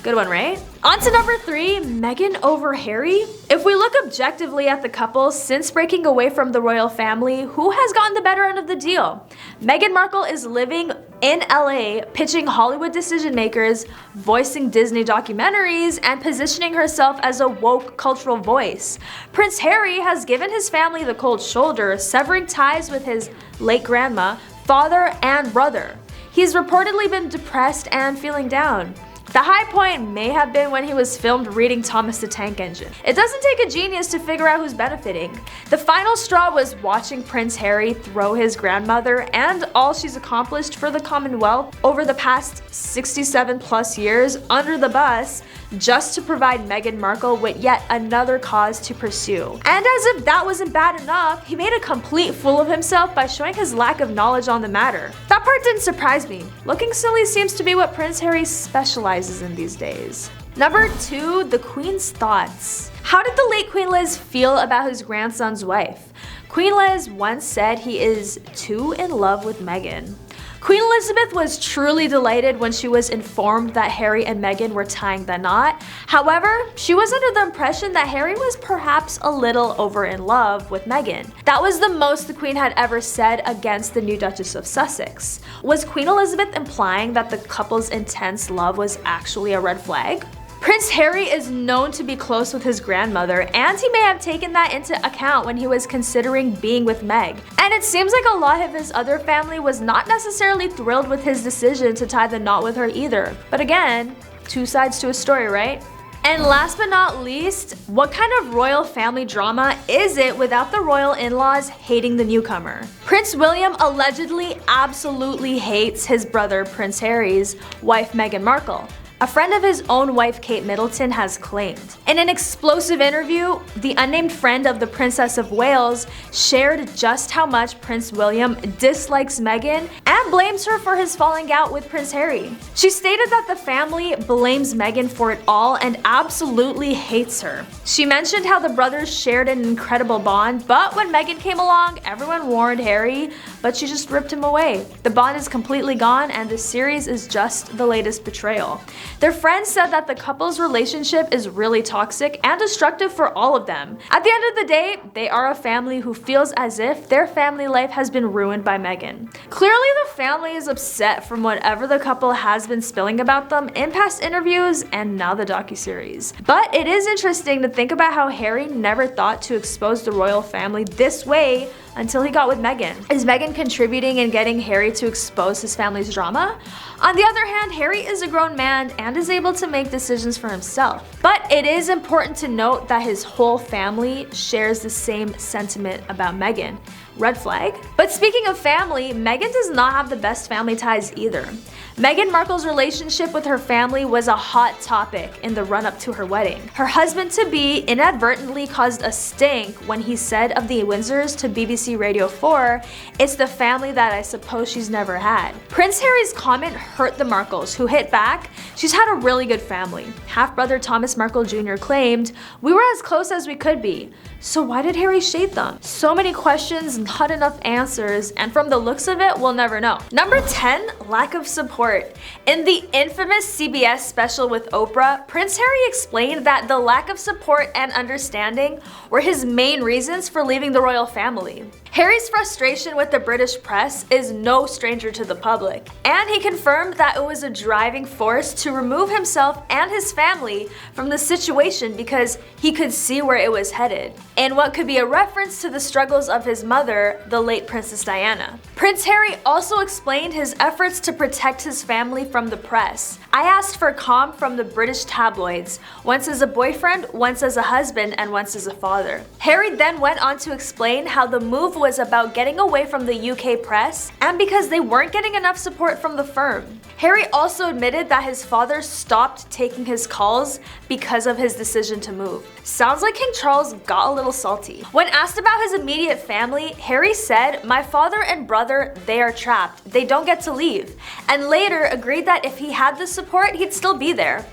Good one, right? On to number 3, Meghan over Harry. If we look objectively at the couple since breaking away from the royal family, who has gotten the better end of the deal? Meghan Markle is living in LA, pitching Hollywood decision makers, voicing Disney documentaries, and positioning herself as a woke cultural voice. Prince Harry has given his family the cold shoulder, severing ties with his late grandma, father, and brother. He's reportedly been depressed and feeling down. The high point may have been when he was filmed reading Thomas the Tank Engine. It doesn't take a genius to figure out who's benefiting. The final straw was watching Prince Harry throw his grandmother and all she's accomplished for the Commonwealth over the past 67 plus years under the bus, just to provide Meghan Markle with yet another cause to pursue. And as if that wasn't bad enough, he made a complete fool of himself by showing his lack of knowledge on the matter. That part didn't surprise me. Looking silly seems to be what Prince Harry specializes in these days. Number 2, the Queen's thoughts. How did the late Queen Liz feel about his grandson's wife? Queen Liz once said he is too in love with Meghan. Queen Elizabeth was truly delighted when she was informed that Harry and Meghan were tying the knot. However, she was under the impression that Harry was perhaps a little over in love with Meghan. That was the most the Queen had ever said against the new Duchess of Sussex. Was Queen Elizabeth implying that the couple's intense love was actually a red flag? Prince Harry is known to be close with his grandmother, and he may have taken that into account when he was considering being with Meg. And it seems like a lot of his other family was not necessarily thrilled with his decision to tie the knot with her either. But again, 2 sides to a story, right? And last but not least, what kind of royal family drama is it without the royal in-laws hating the newcomer? Prince William allegedly absolutely hates his brother Prince Harry's wife Meghan Markle. A friend of his own wife, Kate Middleton, has claimed. In an explosive interview, the unnamed friend of the Princess of Wales shared just how much Prince William dislikes Meghan and blames her for his falling out with Prince Harry. She stated that the family blames Meghan for it all and absolutely hates her. She mentioned how the brothers shared an incredible bond, but when Meghan came along, everyone warned Harry, but she just ripped him away. The bond is completely gone, and the series is just the latest betrayal. Their friends said that the couple's relationship is really toxic and destructive for all of them. At the end of the day, they are a family who feels as if their family life has been ruined by Meghan. Clearly, the family is upset from whatever the couple has been spilling about them in past interviews and now the docu-series. But it is interesting to think about how Harry never thought to expose the royal family this way until he got with Meghan. Is Meghan contributing in getting Harry to expose his family's drama? On the other hand, Harry is a grown man and is able to make decisions for himself. But it is important to note that his whole family shares the same sentiment about Meghan. Red flag? But speaking of family, Meghan does not have the best family ties either. Meghan Markle's relationship with her family was a hot topic in the run-up to her wedding. Her husband-to-be inadvertently caused a stink when he said of the Windsors to BBC Radio 4, "It's the family that I suppose she's never had." Prince Harry's comment hurt the Markles, who hit back, "She's had a really good family." Half-brother Thomas Markle Jr. claimed, "We were as close as we could be." So why did Harry shade them? So many questions, not enough answers, and from the looks of it, we'll never know. Number 10, lack of support. In the infamous CBS special with Oprah, Prince Harry explained that the lack of support and understanding were his main reasons for leaving the royal family. Harry's frustration with the British press is no stranger to the public, and he confirmed that it was a driving force to remove himself and his family from the situation because he could see where it was headed, in what could be a reference to the struggles of his mother, the late Princess Diana. Prince Harry also explained his efforts to protect his family from the press. "I asked for calm from the British tabloids, once as a boyfriend, once as a husband, and once as a father." Harry then went on to explain how the move was about getting away from the UK press and because they weren't getting enough support from the firm. Harry also admitted that his father stopped taking his calls because of his decision to move. Sounds like King Charles got a little salty. When asked about his immediate family, Harry said, "My father and brother, they are trapped. They don't get to leave," and later agreed that if he had the support, he'd still be there.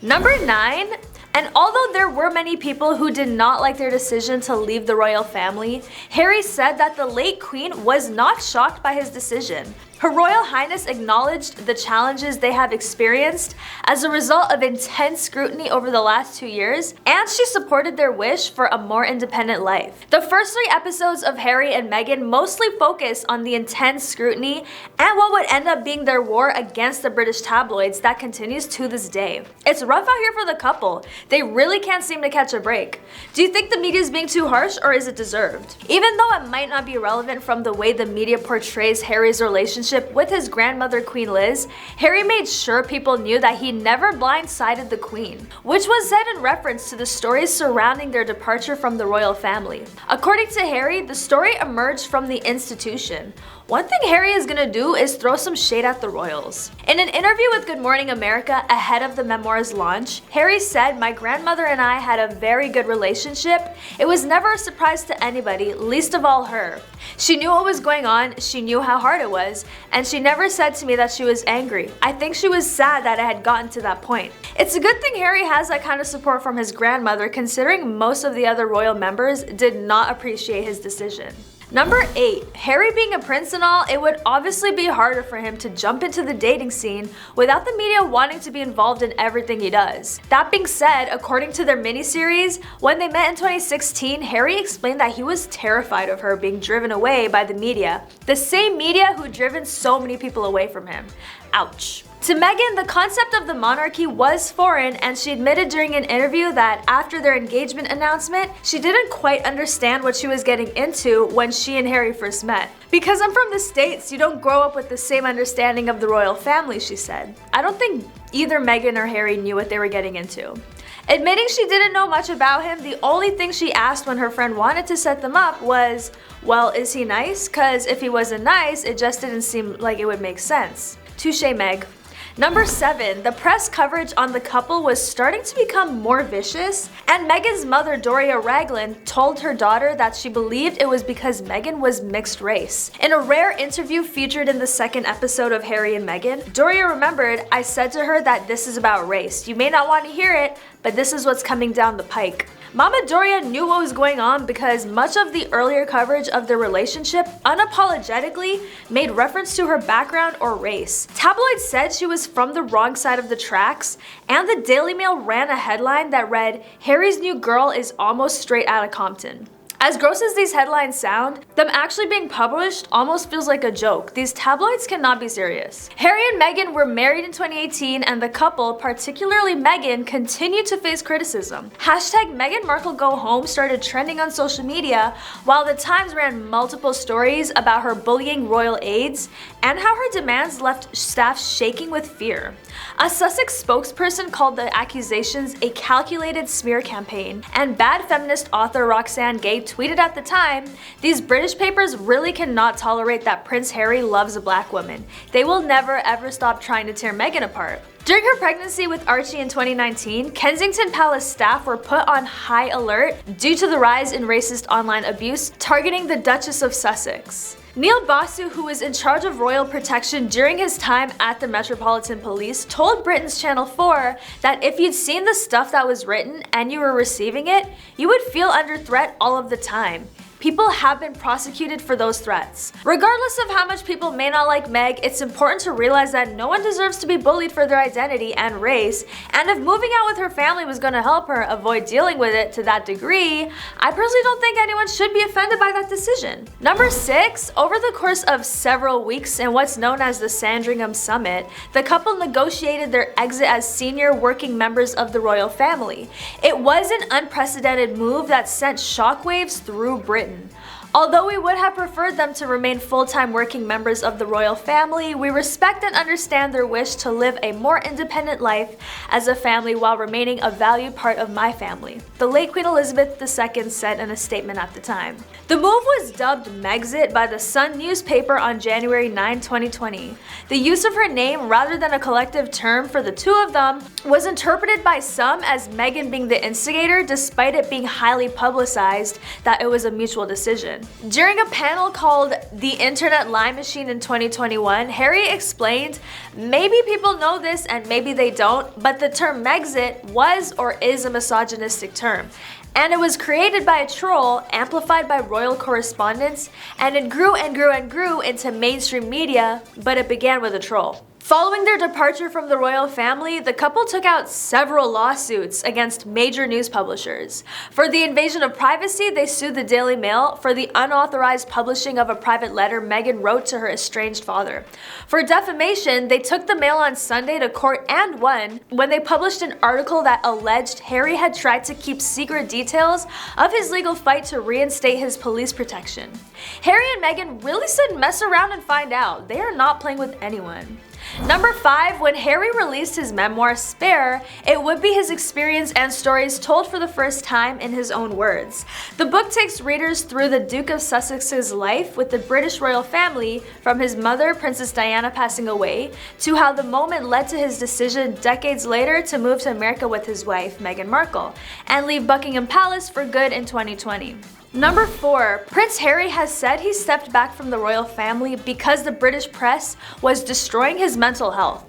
Number 9, and although there were many people who did not like their decision to leave the royal family, Harry said that the late Queen was not shocked by his decision. Her Royal Highness acknowledged the challenges they have experienced as a result of intense scrutiny over the last 2 years, and she supported their wish for a more independent life. The first 3 episodes of Harry and Meghan mostly focus on the intense scrutiny and what would end up being their war against the British tabloids that continues to this day. It's rough out here for the couple. They really can't seem to catch a break. Do you think the media is being too harsh, or is it deserved? Even though it might not be relevant from the way the media portrays Harry's relationship with his grandmother Queen Liz, Harry made sure people knew that he never blindsided the Queen, which was said in reference to the stories surrounding their departure from the royal family. According to Harry, the story emerged from the institution. One thing Harry is gonna do is throw some shade at the royals. In an interview with Good Morning America ahead of the Memoir's launch, Harry said, "My grandmother and I had a very good relationship. It was never a surprise to anybody, least of all her. She knew what was going on, she knew how hard it was, and she never said to me that she was angry. I think she was sad that it had gotten to that point." It's a good thing Harry has that kind of support from his grandmother, considering most of the other royal members did not appreciate his decision. Number 8, Harry being a prince and all, it would obviously be harder for him to jump into the dating scene without the media wanting to be involved in everything he does. That being said, according to their miniseries, when they met in 2016, Harry explained that he was terrified of her being driven away by the media, the same media who'd driven so many people away from him. Ouch. To Meghan, the concept of the monarchy was foreign, and she admitted during an interview that after their engagement announcement, she didn't quite understand what she was getting into when she and Harry first met. "Because I'm from the States, you don't grow up with the same understanding of the royal family," she said. I don't think either Meghan or Harry knew what they were getting into. Admitting she didn't know much about him, the only thing she asked when her friend wanted to set them up was, "Well, is he nice? 'Cause if he wasn't nice, it just didn't seem like it would make sense." Touche, Meg. Number 7, the press coverage on the couple was starting to become more vicious, and Meghan's mother, Doria Ragland, told her daughter that she believed it was because Meghan was mixed race. In a rare interview featured in the 2nd episode of Harry and Meghan, Doria remembered, "I said to her that this is about race. You may not want to hear it, but this is what's coming down the pike." Mama Doria knew what was going on because much of the earlier coverage of their relationship unapologetically made reference to her background or race. Tabloids said she was from the wrong side of the tracks, and the Daily Mail ran a headline that read, "Harry's new girl is almost straight out of Compton." As gross as these headlines sound, them actually being published almost feels like a joke. These tabloids cannot be serious. Harry and Meghan were married in 2018, and the couple, particularly Meghan, continued to face criticism. Hashtag Meghan Markle Go Home started trending on social media, while the Times ran multiple stories about her bullying royal aides and how her demands left staff shaking with fear. A Sussex spokesperson called the accusations a calculated smear campaign, and bad feminist author Roxane Gay tweeted at the time, "These British papers really cannot tolerate that Prince Harry loves a black woman. They will never ever stop trying to tear Meghan apart." During her pregnancy with Archie in 2019, Kensington Palace staff were put on high alert due to the rise in racist online abuse targeting the Duchess of Sussex. Neil Basu, who was in charge of royal protection during his time at the Metropolitan Police, told Britain's Channel 4 that if you'd seen the stuff that was written and you were receiving it, you would feel under threat all of the time. People have been prosecuted for those threats. Regardless of how much people may not like Meg, it's important to realize that no one deserves to be bullied for their identity and race, and if moving out with her family was going to help her avoid dealing with it to that degree, I personally don't think anyone should be offended by that decision. Number 6, over the course of several weeks in what's known as the Sandringham Summit, the couple negotiated their exit as senior working members of the royal family. It was an unprecedented move that sent shockwaves through Britain. Although we would have preferred them to remain full-time working members of the royal family, we respect and understand their wish to live a more independent life as a family while remaining a valued part of my family, the late Queen Elizabeth II said in a statement at the time. The move was dubbed Megxit by the Sun newspaper on January 9, 2020. The use of her name rather than a collective term for the two of them was interpreted by some as Meghan being the instigator, despite it being highly publicized that it was a mutual decision. During a panel called The Internet Lie Machine in 2021, Harry explained, "Maybe people know this and maybe they don't, but the term Megxit was or is a misogynistic term. And it was created by a troll, amplified by royal correspondence, and it grew and grew and grew into mainstream media, but it began with a troll." Following their departure from the royal family, the couple took out several lawsuits against major news publishers. For the invasion of privacy, they sued the Daily Mail for the unauthorized publishing of a private letter Meghan wrote to her estranged father. For defamation, they took the Mail on Sunday to court and won when they published an article that alleged Harry had tried to keep secret details of his legal fight to reinstate his police protection. Harry and Meghan really said mess around and find out. They are not playing with anyone. Number 5, when Harry released his memoir Spare, it would be his experience and stories told for the first time in his own words. The book takes readers through the Duke of Sussex's life with the British royal family, from his mother, Princess Diana, passing away, to how the moment led to his decision decades later to move to America with his wife, Meghan Markle, and leave Buckingham Palace for good in 2020. Number 4, Prince Harry has said he stepped back from the royal family because the British press was destroying his mental health.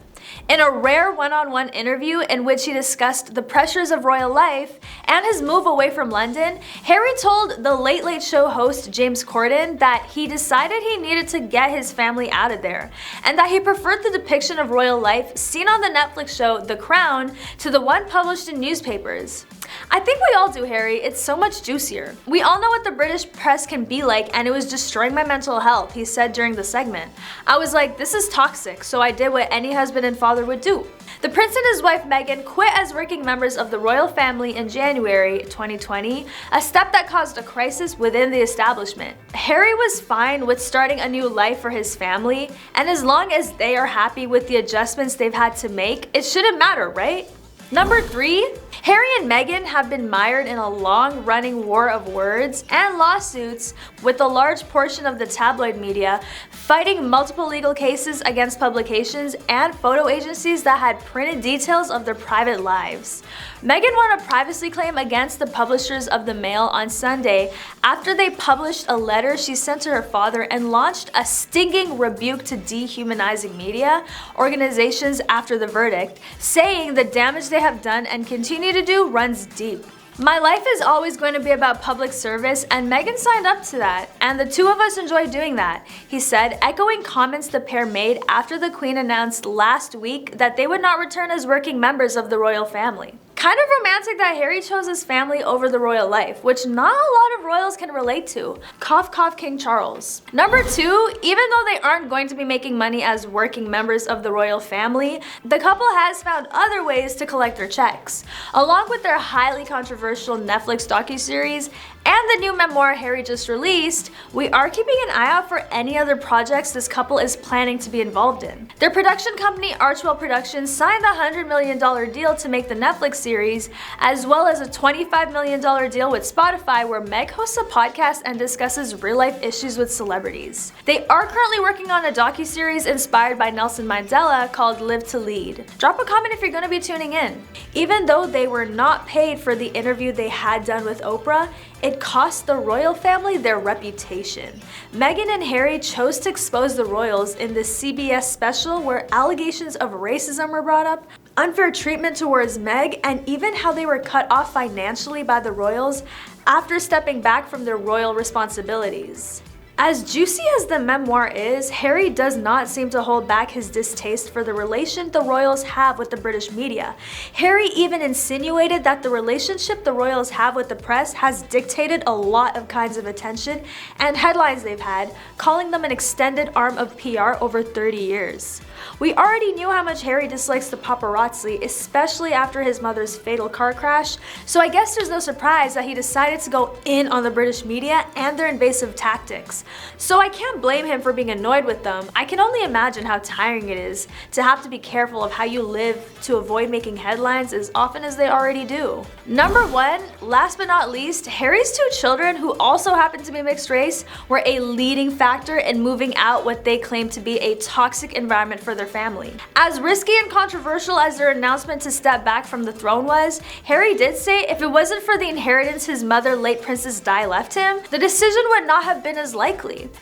In a rare one-on-one interview in which he discussed the pressures of royal life and his move away from London, Harry told the Late Late Show host James Corden that he decided he needed to get his family out of there, and that he preferred the depiction of royal life seen on the Netflix show The Crown to the one published in newspapers. I think we all do, Harry. It's so much juicier. We all know what the British press can be like, and it was destroying my mental health, he said during the segment. I was like, this is toxic, so I did what any husband and father would do. The prince and his wife Meghan quit as working members of the royal family in January 2020, a step that caused a crisis within the establishment. Harry was fine with starting a new life for his family, and as long as they are happy with the adjustments they've had to make, it shouldn't matter, right? Number 3, Harry and Meghan have been mired in a long-running war of words and lawsuits, with a large portion of the tabloid media fighting multiple legal cases against publications and photo agencies that had printed details of their private lives. Meghan won a privacy claim against the publishers of the Mail on Sunday after they published a letter she sent to her father and launched a stinging rebuke to dehumanizing media organizations after the verdict, saying the damage they have done and continue to do runs deep. My life is always going to be about public service, and Meghan signed up to that, and the two of us enjoy doing that, he said, echoing comments the pair made after the Queen announced last week that they would not return as working members of the royal family. Kind of romantic that Harry chose his family over the royal life, which not a lot of royals can relate to. Cough cough King Charles. Number 2, even though they aren't going to be making money as working members of the royal family, the couple has found other ways to collect their checks. Along with their highly controversial Netflix docu-series and the new memoir Harry just released, we are keeping an eye out for any other projects this couple is planning to be involved in. Their production company Archwell Productions signed the $100 million deal to make the Netflix series, as well as a $25 million deal with Spotify where Meg hosts a podcast and discusses real-life issues with celebrities. They are currently working on a docu-series inspired by Nelson Mandela called Live to Lead. Drop a comment if you're going to be tuning in. Even though they were not paid for the interview they had done with Oprah, it cost the royal family their reputation. Meghan and Harry chose to expose the royals in this CBS special where allegations of racism were brought up, unfair treatment towards Meg, and even how they were cut off financially by the royals after stepping back from their royal responsibilities. As juicy as the memoir is, Harry does not seem to hold back his distaste for the relation the royals have with the British media. Harry even insinuated that the relationship the royals have with the press has dictated a lot of kinds of attention and headlines they've had, calling them an extended arm of PR over 30 years. We already knew how much Harry dislikes the paparazzi, especially after his mother's fatal car crash, so I guess there's no surprise that he decided to go in on the British media and their invasive tactics. So I can't blame him for being annoyed with them. I can only imagine how tiring it is to have to be careful of how you live to avoid making headlines as often as they already do. Number 1, last but not least, Harry's 2 children, who also happen to be mixed race, were a leading factor in moving out what they claim to be a toxic environment for their family. As risky and controversial as their announcement to step back from the throne was, Harry did say if it wasn't for the inheritance his mother, late Princess Di, left him, the decision would not have been as likely.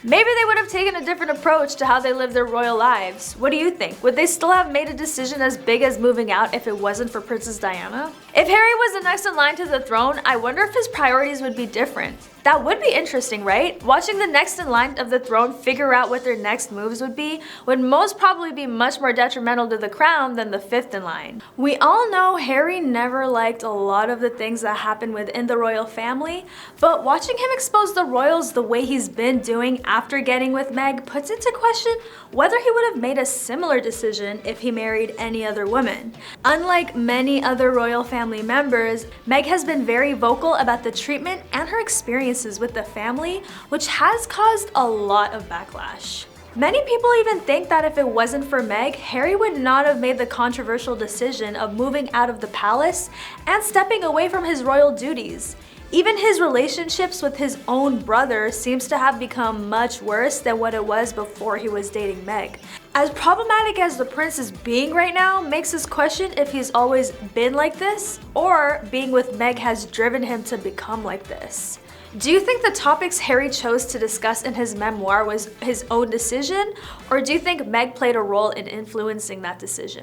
Maybe they would have taken a different approach to how they live their royal lives. What do you think? Would they still have made a decision as big as moving out if it wasn't for Princess Diana? If Harry was the next in line to the throne, I wonder if his priorities would be different. That would be interesting, right? Watching the next in line of the throne figure out what their next moves would most probably be much more detrimental to the crown than the 5th in line. We all know Harry never liked a lot of the things that happened within the royal family, but watching him expose the royals the way he's been doing after getting with Meg puts into question whether he would have made a similar decision if he married any other woman. Unlike many other royal family members, Meg has been very vocal about the treatment and her experiences with the family, which has caused a lot of backlash. Many people even think that if it wasn't for Meg, Harry would not have made the controversial decision of moving out of the palace and stepping away from his royal duties. Even his relationships with his own brother seems to have become much worse than what it was before he was dating Meg. As problematic as the prince is being right now makes us question if he's always been like this, or being with Meg has driven him to become like this. Do you think the topics Harry chose to discuss in his memoir was his own decision, or do you think Meg played a role in influencing that decision?